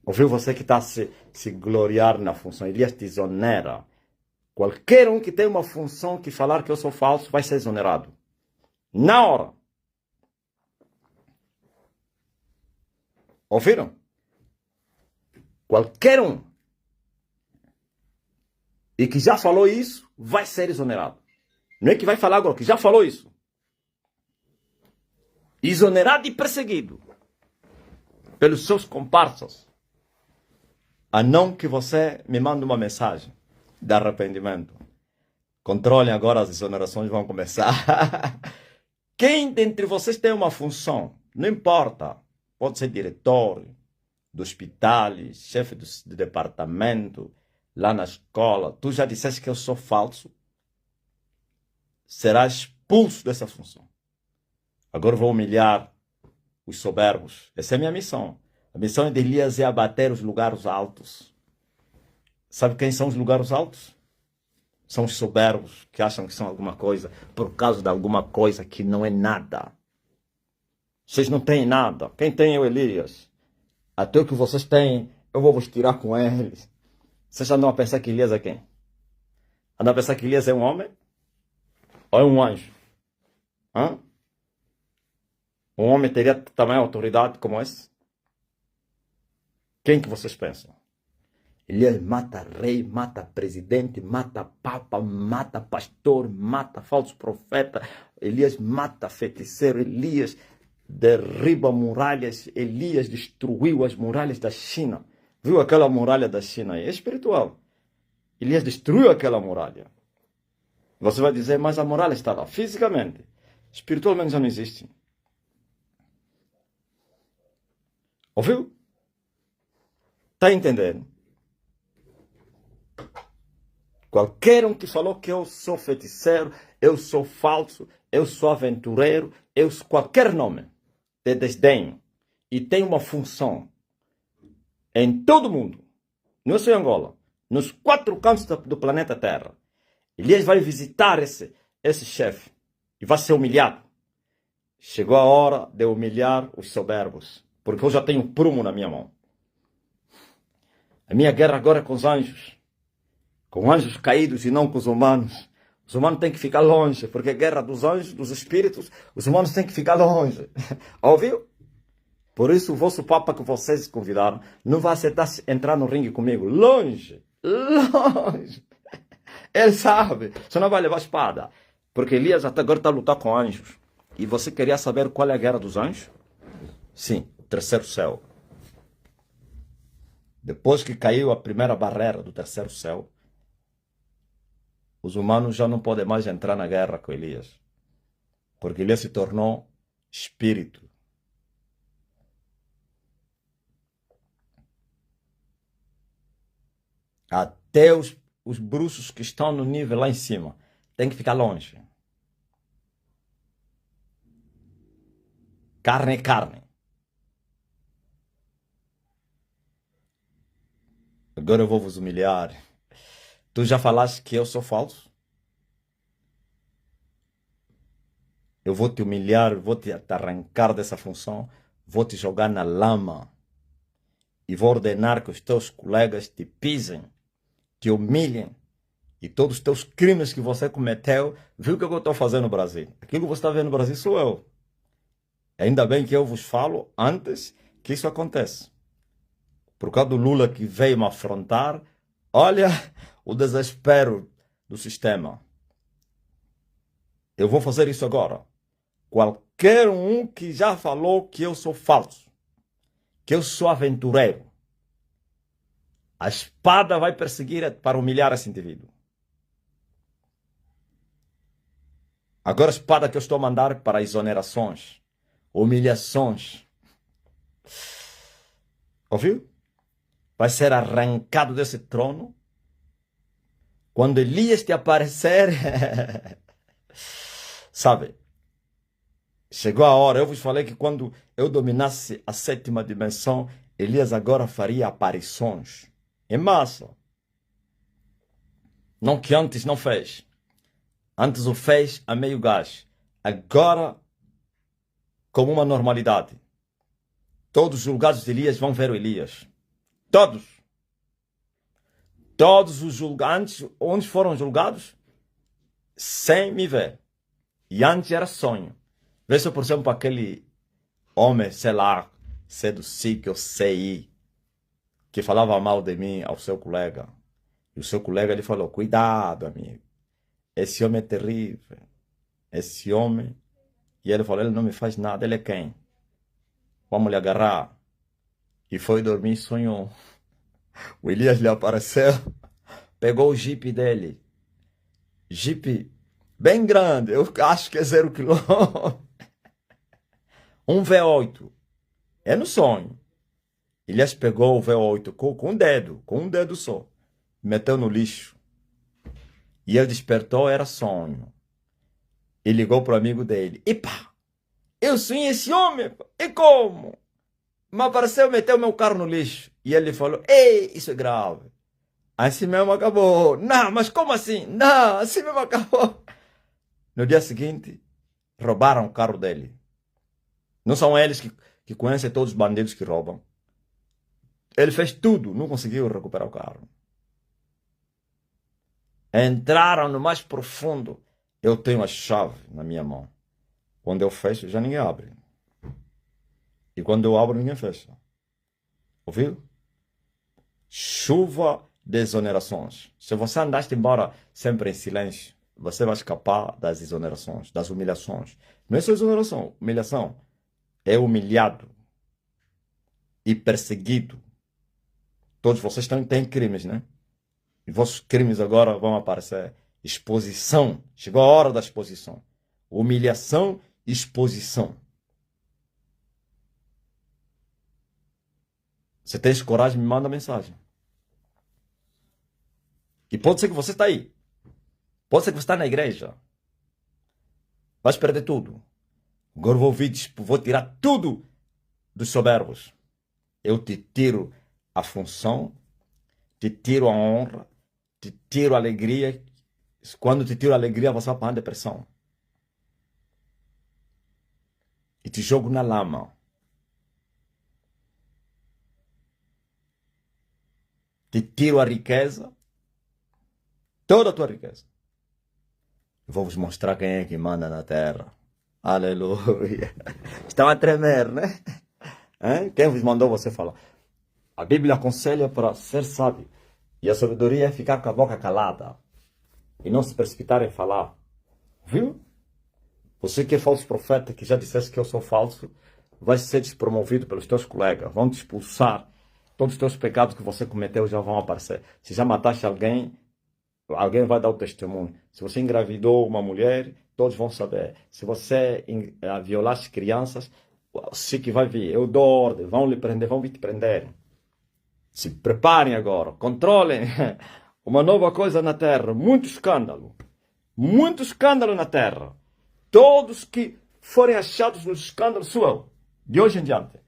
Ouviu você que está se gloriar na função? Elias te exonera. Qualquer um que tem uma função que falar que eu sou falso vai ser exonerado. Na hora. Ouviram? Qualquer um. E que já falou isso, vai ser exonerado. Não é que vai falar agora, que já falou isso. Exonerado e perseguido pelos seus comparsas. A não que você me mande uma mensagem de arrependimento. Controlem agora, as exonerações vão começar. Quem dentre vocês tem uma função, não importa, pode ser diretor do hospital, chefe do departamento, lá na escola, tu já disseste que eu sou falso? será expulso dessa função. Agora eu vou humilhar os soberbos. Essa é a minha missão. A missão de Elias é abater os lugares altos. Sabe quem são os lugares altos? São os soberbos que acham que são alguma coisa por causa de alguma coisa que não é nada. Vocês não têm nada. Quem tem é o Elias. Até o que vocês têm, eu vou vos tirar com eles. Vocês andam a pensar que Elias é quem? Andam a pensar que Elias é um homem? Ou é um anjo? Hã? Um homem teria também autoridade como esse? Quem que vocês pensam? Elias mata rei, mata presidente, mata papa, mata pastor, mata falso profeta. Elias mata feiticeiro. Elias derriba muralhas. Elias destruiu as muralhas da China. Viu aquela muralha da China aí? É espiritual. Elias destruiu aquela muralha. Você vai dizer, mas a muralha está lá fisicamente. Espiritualmente já não existe. Ouviu? Está entendendo? Qualquer um que falou que eu sou feiticeiro, eu sou falso, eu sou aventureiro, eu sou qualquer nome de desdenho e tem uma função em todo mundo, não é só em Angola, nos 4 cantos do planeta Terra. Elias vai visitar esse chefe e vai ser humilhado. Chegou a hora de humilhar os soberbos, porque eu já tenho prumo na minha mão. A minha guerra agora é com os anjos caídos e não com os humanos. Os humanos têm que ficar longe, porque a guerra dos anjos, dos espíritos, os humanos têm que ficar longe. Ouviu? Por isso o vosso Papa que vocês convidaram não vai aceitar entrar no ringue comigo. Longe. Longe. Ele sabe. Você não vai levar espada. Porque Elias até agora está a lutar com anjos. E você queria saber qual é a guerra dos anjos? Sim, o terceiro céu. Depois que caiu a primeira barreira do terceiro céu, os humanos já não podem mais entrar na guerra com Elias. Porque Elias se tornou espírito. Até os bruxos que estão no nível lá em cima têm que ficar longe. Carne é carne. Agora eu vou vos humilhar. Tu já falaste que eu sou falso? Eu vou te humilhar, vou te arrancar dessa função, vou te jogar na lama e vou ordenar que os teus colegas te pisem, te humilhem e todos os teus crimes que você cometeu. Viu o que eu estou fazendo no Brasil? Aquilo que você está vendo no Brasil sou eu. Ainda bem que eu vos falo antes que isso aconteça. Por causa do Lula que veio me afrontar, olha o desespero do sistema. Eu vou fazer isso agora. Qualquer um que já falou que eu sou falso, que eu sou aventureiro, a espada vai perseguir para humilhar esse indivíduo. Agora a espada que eu estou a mandar para exonerações, humilhações. Ouviu? Vai ser arrancado desse trono. Quando Elias te aparecer, sabe? Chegou a hora, eu vos falei que quando eu dominasse a 7ª dimensão, Elias agora faria aparições em massa. Não que antes não fez. Antes o fez a meio gás. Agora, como uma normalidade. Todos os julgados de Elias vão ver o Elias. Todos. Todos os julgantes, onde foram julgados, sem me ver. E antes era sonho. Veja, por exemplo, aquele homem, sei lá, do SIC ou CI, que falava mal de mim ao seu colega. E o seu colega ele falou, cuidado, amigo. Esse homem é terrível. Esse homem... E ele falou, ele não me faz nada. Ele é quem? Vamos lhe agarrar. E foi dormir e sonhou. O Elias lhe apareceu, pegou o jipe dele. Jipe bem grande, eu acho que é 0 quilômetro. Um V8. É no sonho. Elias pegou o V8 com um dedo só. Meteu no lixo. E ele despertou, era sonho. e ligou para o amigo dele. Epa, eu sonhei esse homem, pá. E como? Me apareceu, meteu meu carro no lixo. E ele falou, ei, isso é grave. Assim mesmo acabou. Não, mas como assim? Não, assim mesmo acabou. No dia seguinte, roubaram o carro dele. Não são eles que conhecem todos os bandidos que roubam. Ele fez tudo, não conseguiu recuperar o carro. Entraram no mais profundo. Eu tenho a chave na minha mão. Quando eu fecho, já ninguém abre. E quando eu abro, ninguém fecha. Ouviu? Chuva de exonerações. Se você andaste embora sempre em silêncio, você vai escapar das exonerações, das humilhações. Não é só exoneração, humilhação. É humilhado e perseguido. Todos vocês têm crimes, né? E vossos crimes agora vão aparecer. Exposição. Chegou a hora da exposição. Humilhação e exposição. Você tem coragem, me manda mensagem. E pode ser que você está aí. Pode ser que você está na igreja. Vais perder tudo. Agora vou tirar tudo dos soberbos. Eu te tiro a função, te tiro a honra, te tiro a alegria. Quando te tiro a alegria, você vai para a depressão. E te jogo na lama. Te tiro a riqueza, toda a tua riqueza. Vou-vos mostrar quem é que manda na terra. Aleluia. Estão a tremer, né? Hein? Quem vos mandou você falar? A Bíblia aconselha para ser sábio. E a sabedoria é ficar com a boca calada. E não se precipitar em falar. Viu? Você que é falso profeta, que já dissesse que eu sou falso, vai ser despromovido pelos teus colegas. Vão te expulsar. Todos os teus pecados que você cometeu já vão aparecer. Se já mataste alguém, alguém vai dar o testemunho. Se você engravidou uma mulher, todos vão saber. Se você violaste crianças, o SIC vai vir. Eu dou ordem, vão lhe prender, vão vir te prender. Se preparem agora, controlem. Uma nova coisa na terra, muito escândalo na terra. Todos que forem achados nos escândalos são, de hoje em diante,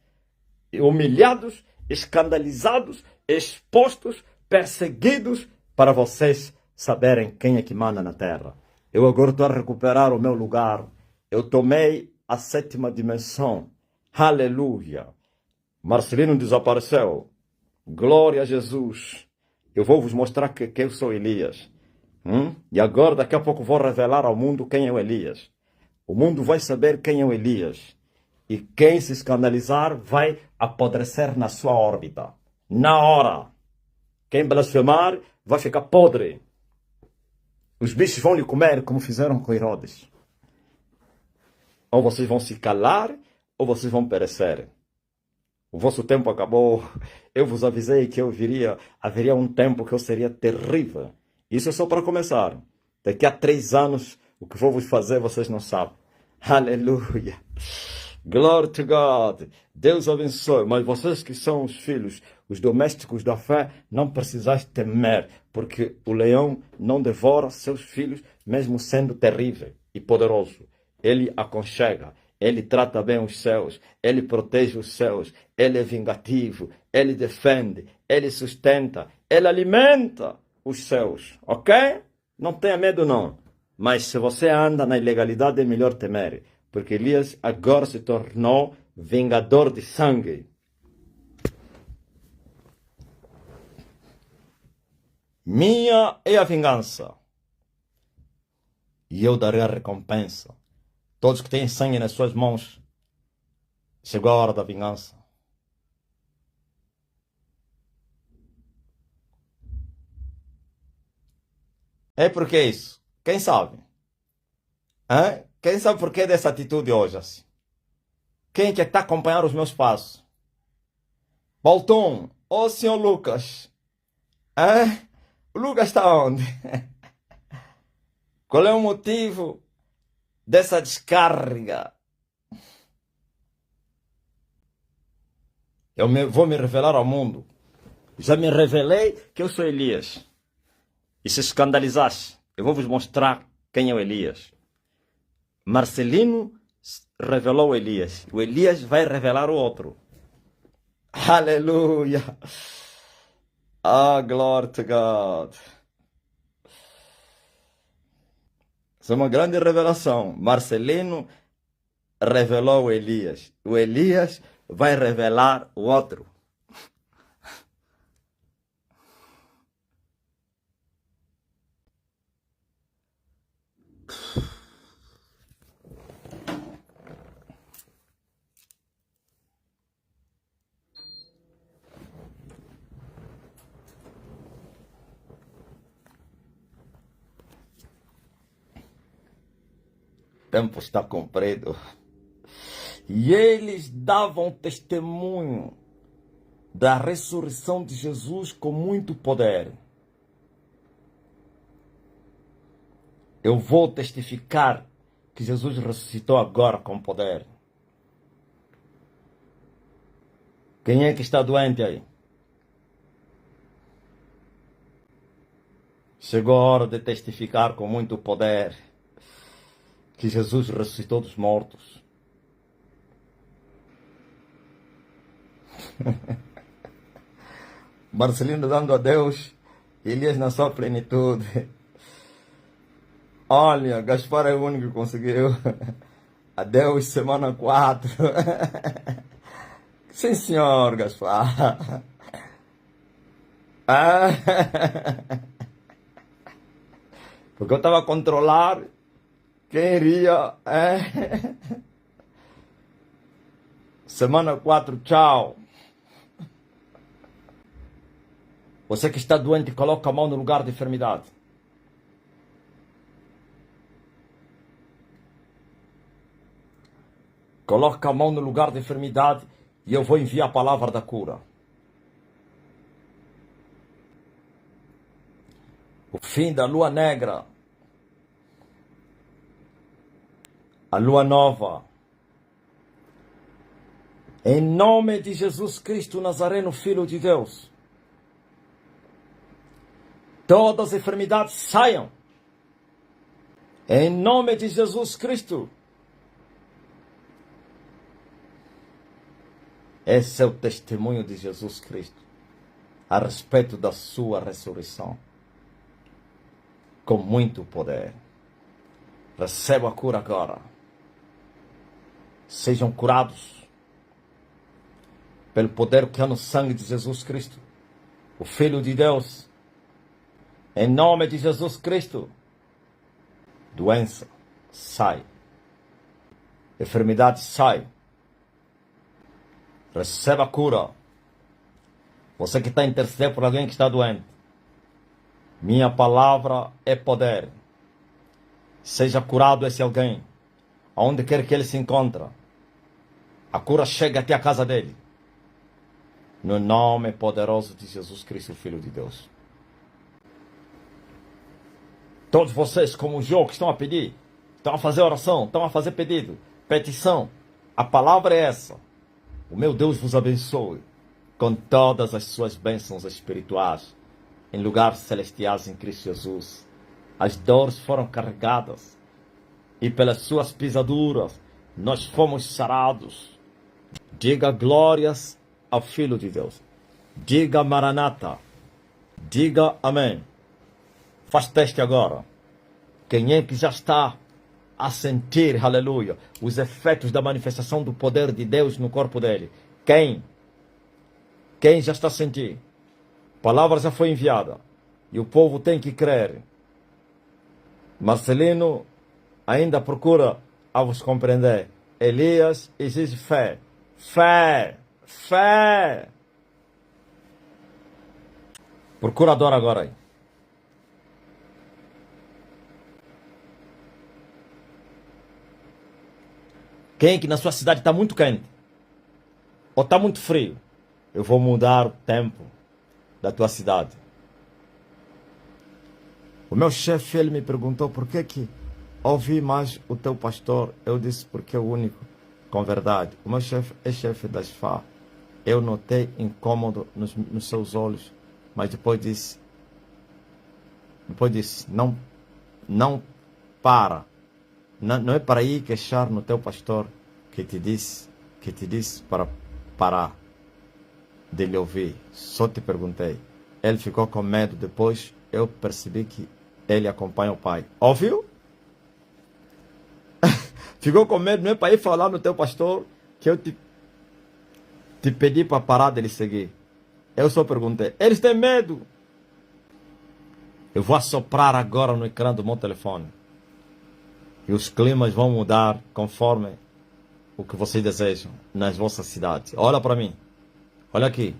humilhados, escandalizados, expostos, perseguidos, para vocês saberem quem é que manda na terra. Eu agora estou a recuperar o meu lugar. Eu tomei a 7ª dimensão. Aleluia. Marcelino desapareceu. Glória a Jesus. Eu vou vos mostrar que eu sou Elias. E agora, daqui a pouco, vou revelar ao mundo quem é o Elias. O mundo vai saber quem é o Elias. E quem se escandalizar vai apodrecer na sua órbita. Na hora. Quem blasfemar vai ficar podre. Os bichos vão lhe comer como fizeram com Herodes. Ou vocês vão se calar, ou vocês vão perecer. O vosso tempo acabou. Eu vos avisei que haveria um tempo que eu seria terrível. Isso é só para começar. Daqui a 3 anos, o que vou vos fazer, vocês não sabem. Aleluia. Glory to God. Deus abençoe. Mas vocês que são os filhos, os domésticos da fé, não precisais temer, porque o leão não devora seus filhos, mesmo sendo terrível e poderoso. Ele aconchega, ele trata bem os seus, ele protege os seus, ele é vingativo, ele defende, ele sustenta, ele alimenta os seus, ok? Não tenha medo não. Mas se você anda na ilegalidade, é melhor temer, porque Elias agora se tornou vingador de sangue. Minha é a vingança, e eu darei a recompensa. Todos que têm sangue nas suas mãos, chegou a hora da vingança. É porque isso? Quem sabe? Quem sabe por que dessa atitude hoje? Assim? Quem que está a acompanhar os meus passos? Bolton, ô senhor Lucas. O Lucas está onde? Qual é o motivo dessa descarga? Vou me revelar ao mundo. Já me revelei que eu sou Elias. E se escandalizaste, eu vou vos mostrar quem é o Elias. Marcelino revelou Elias. O Elias vai revelar o outro. Aleluia. Ah, glory to God. Isso é uma grande revelação. Marcelino revelou Elias. O Elias vai revelar o outro. O tempo está comprido. E eles davam testemunho da ressurreição de Jesus com muito poder. Eu vou testificar que Jesus ressuscitou agora com poder. Quem é que está doente aí? Chegou a hora de testificar com muito poder que Jesus ressuscitou dos mortos. Marcelino dando a Deus, Elias na sua plenitude. Olha, Gaspar é o único que conseguiu. Adeus, semana 4. Sim, senhor, Gaspar. Porque eu estava a controlar quem iria. Semana 4, tchau. Você que está doente, coloca a mão no lugar de enfermidade. Coloca a mão no lugar de enfermidade e eu vou enviar a palavra da cura. O fim da lua negra. A lua nova. Em nome de Jesus Cristo Nazareno, Filho de Deus. Todas as enfermidades saiam. Em nome de Jesus Cristo. Esse é o testemunho de Jesus Cristo a respeito da sua ressurreição. Com muito poder. Receba a cura agora. Sejam curados pelo poder que há no sangue de Jesus Cristo, o Filho de Deus. Em nome de Jesus Cristo. Doença, sai. Enfermidade, sai. Receba a cura. Você que está intercedendo por alguém que está doente. Minha palavra é poder. Seja curado esse alguém. Aonde quer que ele se encontre. A cura chega até a casa dele. No nome poderoso de Jesus Cristo, Filho de Deus. Todos vocês, como o João, que estão a pedir, estão a fazer oração, estão a fazer pedido, petição. A palavra é essa. O meu Deus vos abençoe com todas as suas bênçãos espirituais em lugares celestiais em Cristo Jesus. As dores foram carregadas e pelas suas pisaduras nós fomos sarados. Diga glórias ao Filho de Deus. Diga Maranata. Diga amém. Faz teste agora. Quem é que já está a sentir, aleluia, os efeitos da manifestação do poder de Deus no corpo dele? Quem? Quem já está a sentir? A palavra já foi enviada. E o povo tem que crer. Marcelino ainda procura a vos compreender. Elias exige fé. Fé. Fé. Procurador agora aí. Quem que na sua cidade está muito quente? Ou está muito frio? Eu vou mudar o tempo da tua cidade. O meu chefe, ele me perguntou por que ouvi mais o teu pastor. Eu disse porque é o único com verdade. O meu chefe é chefe das FA. Eu notei incômodo nos seus olhos, mas depois disse, não para. Não é para ir queixar no teu pastor que te disse para parar de lhe ouvir. Só te perguntei. Ele ficou com medo. Depois eu percebi que ele acompanha o pai. Ouviu? Ficou com medo. Não é para ir falar no teu pastor que eu te pedi para parar de lhe seguir. Eu só perguntei. Eles têm medo. Eu vou assoprar agora no ecrã do meu telefone. E os climas vão mudar conforme o que vocês desejam nas vossas cidades. Olha para mim. Olha aqui.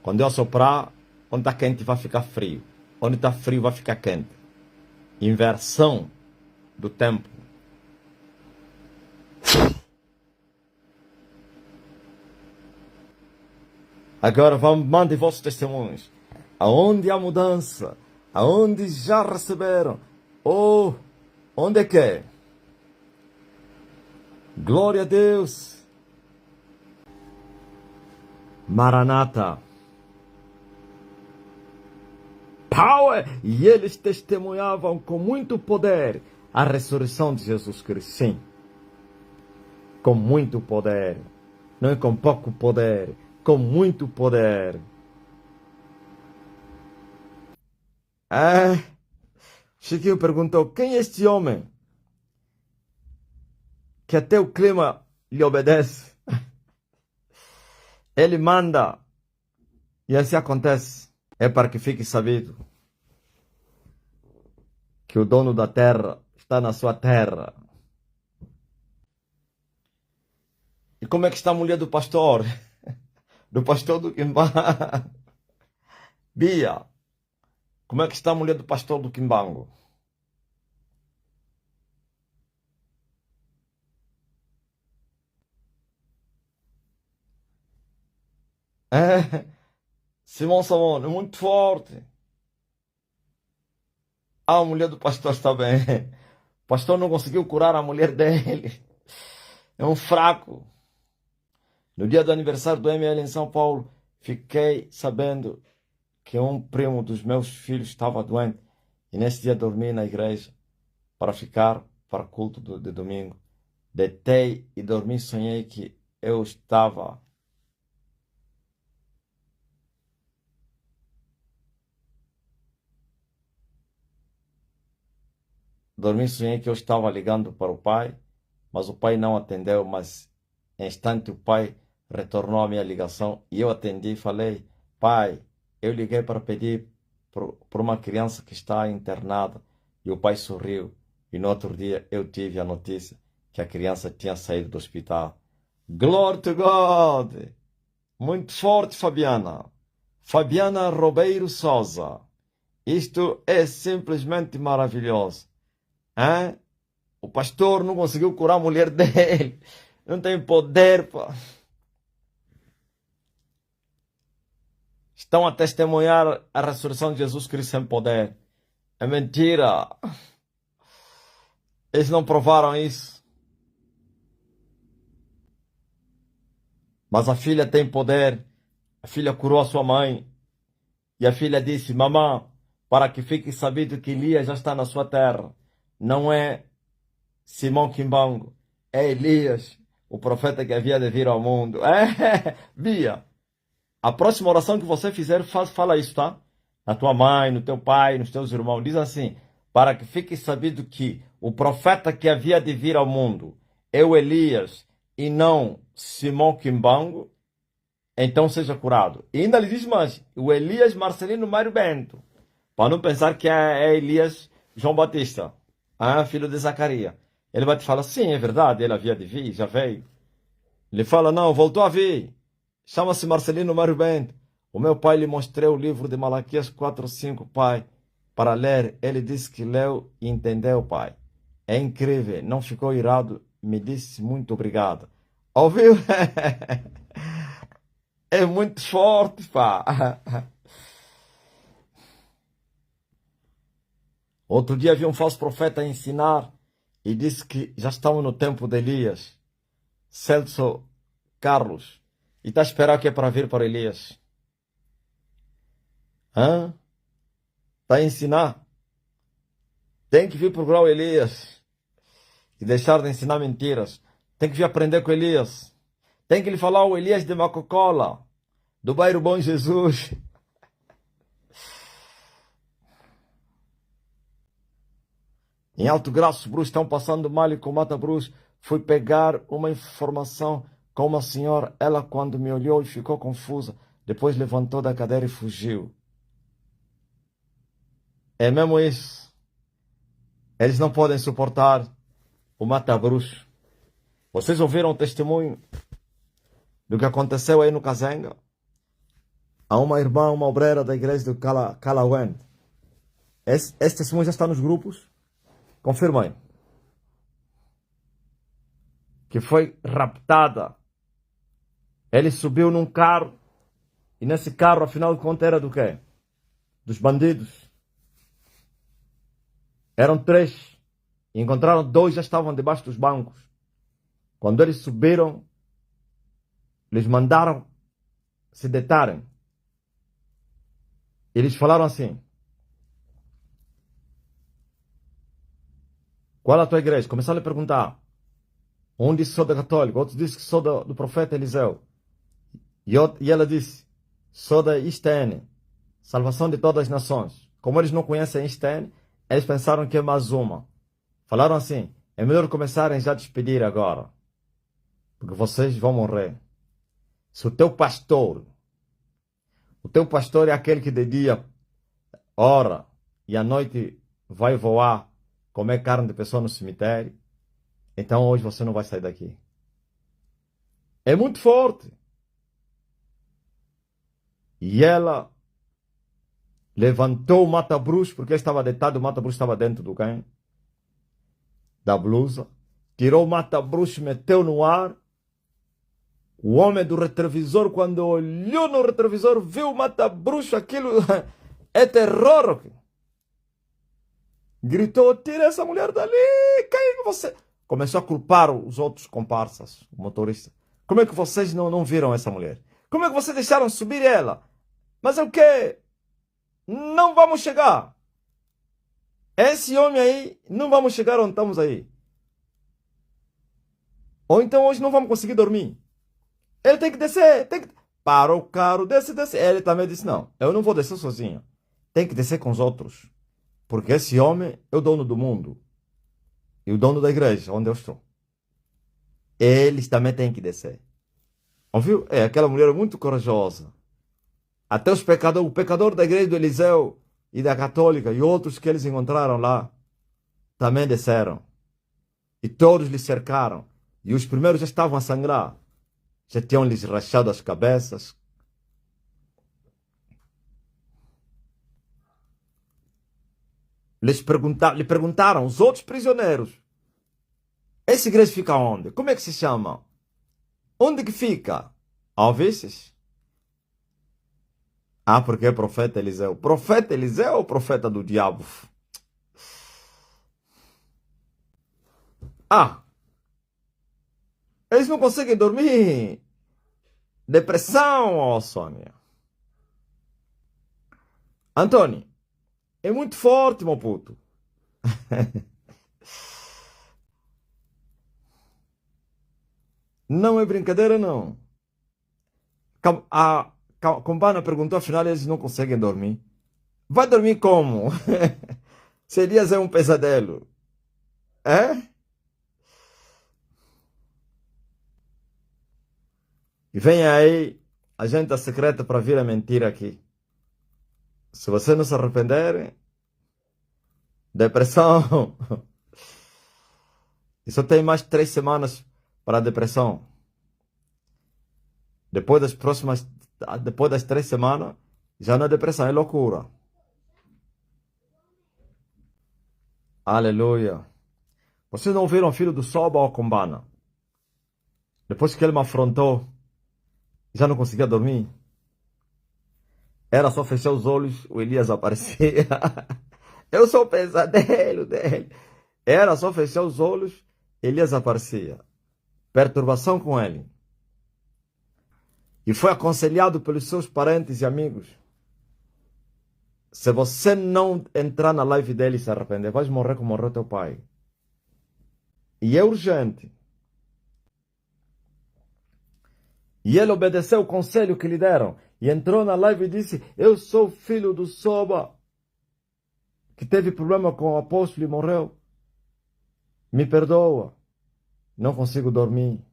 Quando eu assoprar, onde está quente vai ficar frio. Onde está frio vai ficar quente. Inversão do tempo. Agora mandem vossos testemunhos. Aonde há mudança? Aonde já receberam? Ou onde é que é? Glória a Deus. Maranata. Power! E eles testemunhavam com muito poder a ressurreição de Jesus Cristo. Sim. Com muito poder. Não é com pouco poder. Com muito poder. Chiquinho perguntou, quem é este homem? Que até o clima lhe obedece. Ele manda. E assim acontece. É para que fique sabido que o dono da terra está na sua terra. E como é que está a mulher do pastor? Do pastor do Quimbango? Bia, como é que está a mulher do pastor do Quimbango? Simão Samon, é muito forte. A mulher do pastor está bem. O pastor não conseguiu curar a mulher dele. É um fraco. No dia do aniversário do ML em São Paulo, fiquei sabendo que um primo dos meus filhos estava doente. E nesse dia dormi na igreja para ficar para o culto de domingo. Deitei e dormi, sonhei que eu estava... Dormi, sonhei que eu estava ligando para o pai, mas o pai não atendeu, mas em instante o pai retornou a minha ligação e eu atendi e falei, pai, eu liguei para pedir por uma criança que está internada. E o pai sorriu e no outro dia eu tive a notícia que a criança tinha saído do hospital. Glory to God! Muito forte, Fabiana. Fabiana Robeiro Souza. Isto é simplesmente maravilhoso. Hein? O pastor não conseguiu curar a mulher dele. Não tem poder, pá. Estão a testemunhar a ressurreição de Jesus Cristo sem poder. É mentira. Eles não provaram isso. Mas a filha tem poder. A filha curou a sua mãe. E a filha disse, mamãe, para que fique sabido que Elias já está na sua terra. Não é Simão Quimbango. É Elias, o profeta que havia de vir ao mundo. Bia, a próxima oração que você fizer, fala isso, tá? Na tua mãe, no teu pai, nos teus irmãos. Diz assim, para que fique sabido que o profeta que havia de vir ao mundo é o Elias e não Simão Quimbango, então seja curado. E ainda lhe diz mais, o Elias Marcelino Mário Bento, para não pensar que é Elias João Batista, filho de Zacarias. Ele vai te falar, sim, é verdade, ele havia de vir, já veio. Ele fala, não, voltou a vir. Chama-se Marcelino Mário Bento. O meu pai lhe mostrei o livro de Malaquias 4:5, pai, para ler. Ele disse que leu e entendeu, pai. É incrível, não ficou irado, me disse muito obrigado. Ouviu? É muito forte, pá. Outro dia vi um falso profeta ensinar e disse que já estamos no tempo de Elias. Celso Carlos. E está a esperar o que é para vir para Elias? Está a ensinar? Tem que vir procurar o Elias. e deixar de ensinar mentiras. Tem que vir aprender com Elias. Tem que lhe falar o Elias de Macocola, do bairro Bom Jesus. Em Alto Graço, Bruce, estão passando mal e com Mata Bruce. Fui pegar uma informação com uma senhora. Ela, quando me olhou, ficou confusa. Depois levantou da cadeira e fugiu. É mesmo isso. Eles não podem suportar o Mata Bruce. Vocês ouviram o testemunho do que aconteceu aí no Kazenga? Há uma irmã, uma obreira da igreja do Kalawend. Esse testemunho já está nos grupos? Confirma aí. Que foi raptada. Ele subiu num carro. E nesse carro, afinal de contas, era do quê? Dos bandidos. Eram 3. E encontraram 2, já estavam debaixo dos bancos. Quando eles subiram, eles mandaram se deitarem. Eles falaram assim: qual é a tua igreja? Começaram a lhe perguntar. Um disse que sou da católica, outro disse que sou do profeta Eliseu. E ela disse: sou da ISTN, Salvação de Todas as Nações. Como eles não conhecem a ISTN, eles pensaram que é mais uma. Falaram assim: é melhor começarem já a despedir agora, porque vocês vão morrer. Se o teu pastor é aquele que de dia ora e à noite vai voar, comer carne de pessoa no cemitério, então hoje você não vai sair daqui. É muito forte. E ela levantou o mata-bruxo, porque ele estava deitado, o mata-bruxo estava dentro do quem? Da blusa. Tirou o mata-bruxo, meteu no ar. O homem do retrovisor, quando olhou no retrovisor, viu o mata-bruxo, aquilo é terror. Gritou: tira essa mulher dali, quem você... Começou a culpar os outros comparsas, o motorista. Como é que vocês não viram essa mulher? Como é que vocês deixaram subir ela? Mas é o quê? Não vamos chegar. Esse homem aí, não vamos chegar onde estamos aí. Ou então hoje não vamos conseguir dormir. Ele tem que descer, tem que... Parou o carro, desce. Ele também disse: não, eu não vou descer sozinho. Tem que descer com os outros. Porque esse homem é o dono do mundo. E o dono da igreja, onde eu estou. Eles também têm que descer. Ouviu? É, aquela mulher muito corajosa. Até o pecador da igreja do Eliseu e da católica e outros que eles encontraram lá, também desceram. E todos lhe cercaram. E os primeiros já estavam a sangrar. Já tinham lhes rachado as cabeças. Lhe perguntaram os outros prisioneiros: essa igreja fica onde? Como é que se chama? Onde que fica? Ouvistes? Ah, porque é profeta Eliseu. Profeta Eliseu ou profeta do diabo? Ah, eles não conseguem dormir. Depressão, ó Sônia. Antônio, é muito forte, meu puto. Não é brincadeira, não. A Compana perguntou, afinal eles não conseguem dormir. Vai dormir como? Seria um pesadelo. É? E vem aí a agente secreta para vir a mentir aqui. Se você não se arrepender, depressão. E só tem mais 3 semanas para a depressão. Depois das 3 semanas, já não é depressão, é loucura. Aleluia. Vocês não ouviram o filho do Soba ou Combana? Depois que ele me afrontou, já não conseguia dormir. Era só fechar os olhos, o Elias aparecia. Eu sou o pesadelo dele. Era só fechar os olhos, Elias aparecia. Perturbação com ele. E foi aconselhado pelos seus parentes e amigos: se você não entrar na live dele e se arrepender, vais morrer como morreu teu pai. E é urgente. E ele obedeceu o conselho que lhe deram. E entrou na live e disse: eu sou filho do Soba, que teve problema com o apóstolo e morreu. Me perdoa. Não consigo dormir.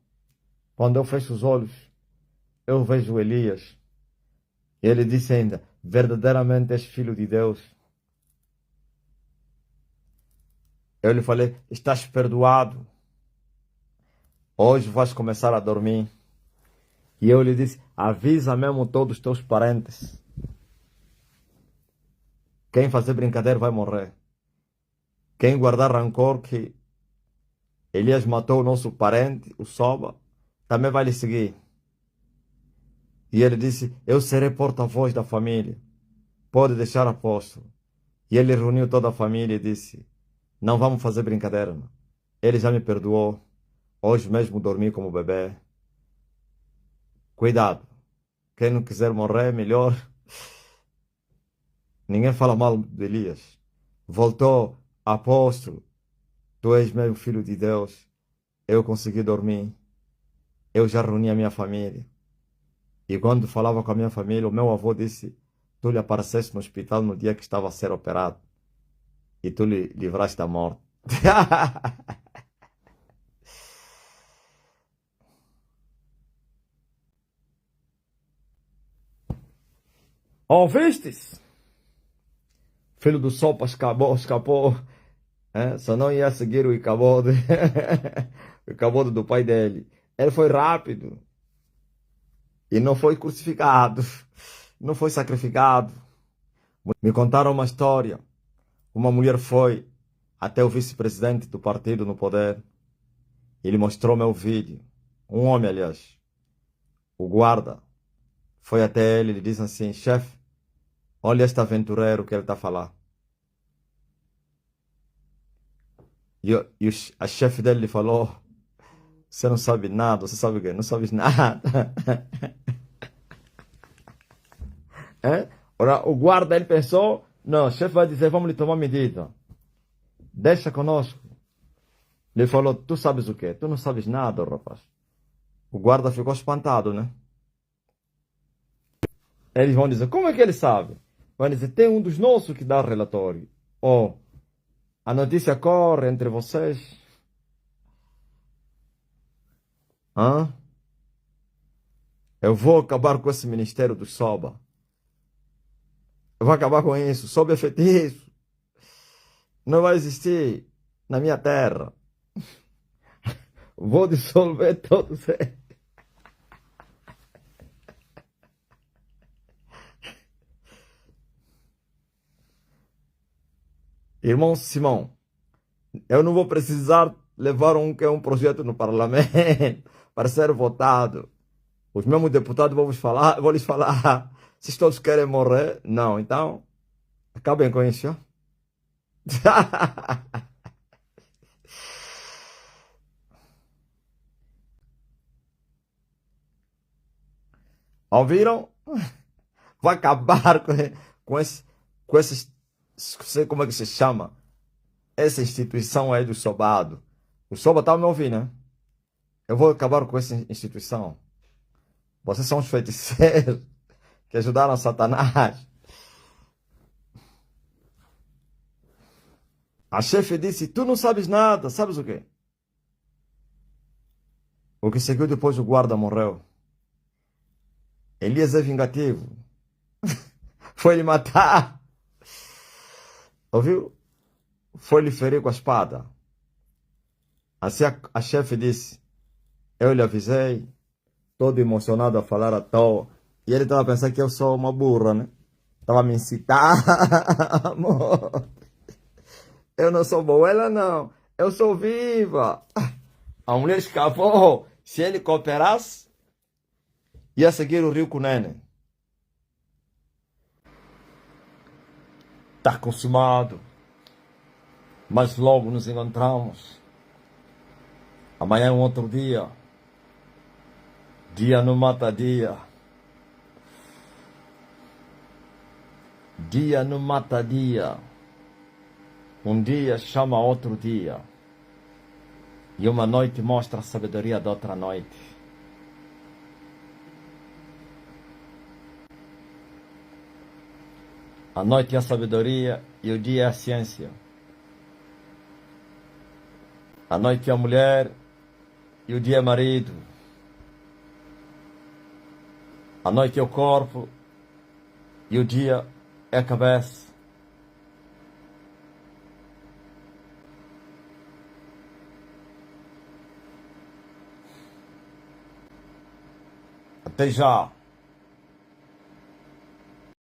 Quando eu fecho os olhos, eu vejo Elias. Ele disse ainda: verdadeiramente és filho de Deus. Eu lhe falei: estás perdoado. Hoje vais começar a dormir. E eu lhe disse: avisa mesmo todos os teus parentes. Quem fazer brincadeira vai morrer. Quem guardar rancor que Elias matou o nosso parente, o Soba, também vai lhe seguir. E ele disse: eu serei porta-voz da família. Pode deixar, apóstolo. E ele reuniu toda a família e disse: não vamos fazer brincadeira. Não. Ele já me perdoou. Hoje mesmo dormi como bebê. Cuidado. Quem não quiser morrer, melhor. Ninguém fala mal de Elias. Voltou: apóstolo, tu és meu filho de Deus. Eu consegui dormir. Eu já reuni a minha família. E quando falava com a minha família, o meu avô disse: tu lhe apareceste no hospital no dia que estava a ser operado. E tu lhe livraste da morte. Ouvistes? Filho do Sopa escapou. Só não ia seguir o Icabode. O Icabode do pai dele. Ele foi rápido. E não foi crucificado. Não foi sacrificado. Me contaram uma história. Uma mulher foi até o vice-presidente do partido no poder. Ele mostrou meu vídeo. Um homem, aliás. O guarda. Foi até ele e disse assim: chefe, olha este aventureiro que ele está a falar. A chefe dele lhe falou: você não sabe nada, você sabe o quê? Não sabes nada. Ora, o guarda, ele pensou: não, o chefe vai dizer, vamos lhe tomar medida. Deixa conosco. Ele falou: tu sabes o quê? Tu não sabes nada, rapaz. O guarda ficou espantado, né? Eles vão dizer: como é que ele sabe? Vai dizer: tem um dos nossos que dá relatório. Oh, a notícia corre entre vocês. Eu vou acabar com esse ministério do Soba. Eu vou acabar com isso. Soba é feitiço. Não vai existir na minha terra. Vou dissolver todos eles. Irmão Simão, eu não vou precisar levar um projeto no parlamento para ser votado. Os mesmos deputados vou lhes falar: vocês todos querem morrer? Não, então acabem com isso. Ouviram? Vai acabar com esses, sei como é que se chama, essa instituição aí do Sobado. O Soba tá me ouvindo, né? Eu vou acabar com essa instituição. Vocês são os feiticeiros que ajudaram Satanás. A chefe disse: tu não sabes nada. Sabes o quê? O que seguiu depois, o guarda morreu. Elias é vingativo. Foi lhe matar. Ouviu? Foi lhe ferir com a espada. Assim a chefe disse: eu lhe avisei. Todo emocionado a falar à toa. E ele estava pensando que eu sou uma burra, né? Estava me incitar. Amor. Eu não sou boela, não. Eu sou viva. A mulher escapou. Se ele cooperasse, ia seguir o rio Cunene. Está consumado. Mas logo nos encontramos. Amanhã é um outro dia. Dia não mata dia. Dia não mata dia. Um dia chama outro dia. E uma noite mostra a sabedoria da outra noite. A noite é a sabedoria e o dia é a ciência. A noite é a mulher e o dia é marido. A noite é o corpo e o dia é a cabeça. Até já.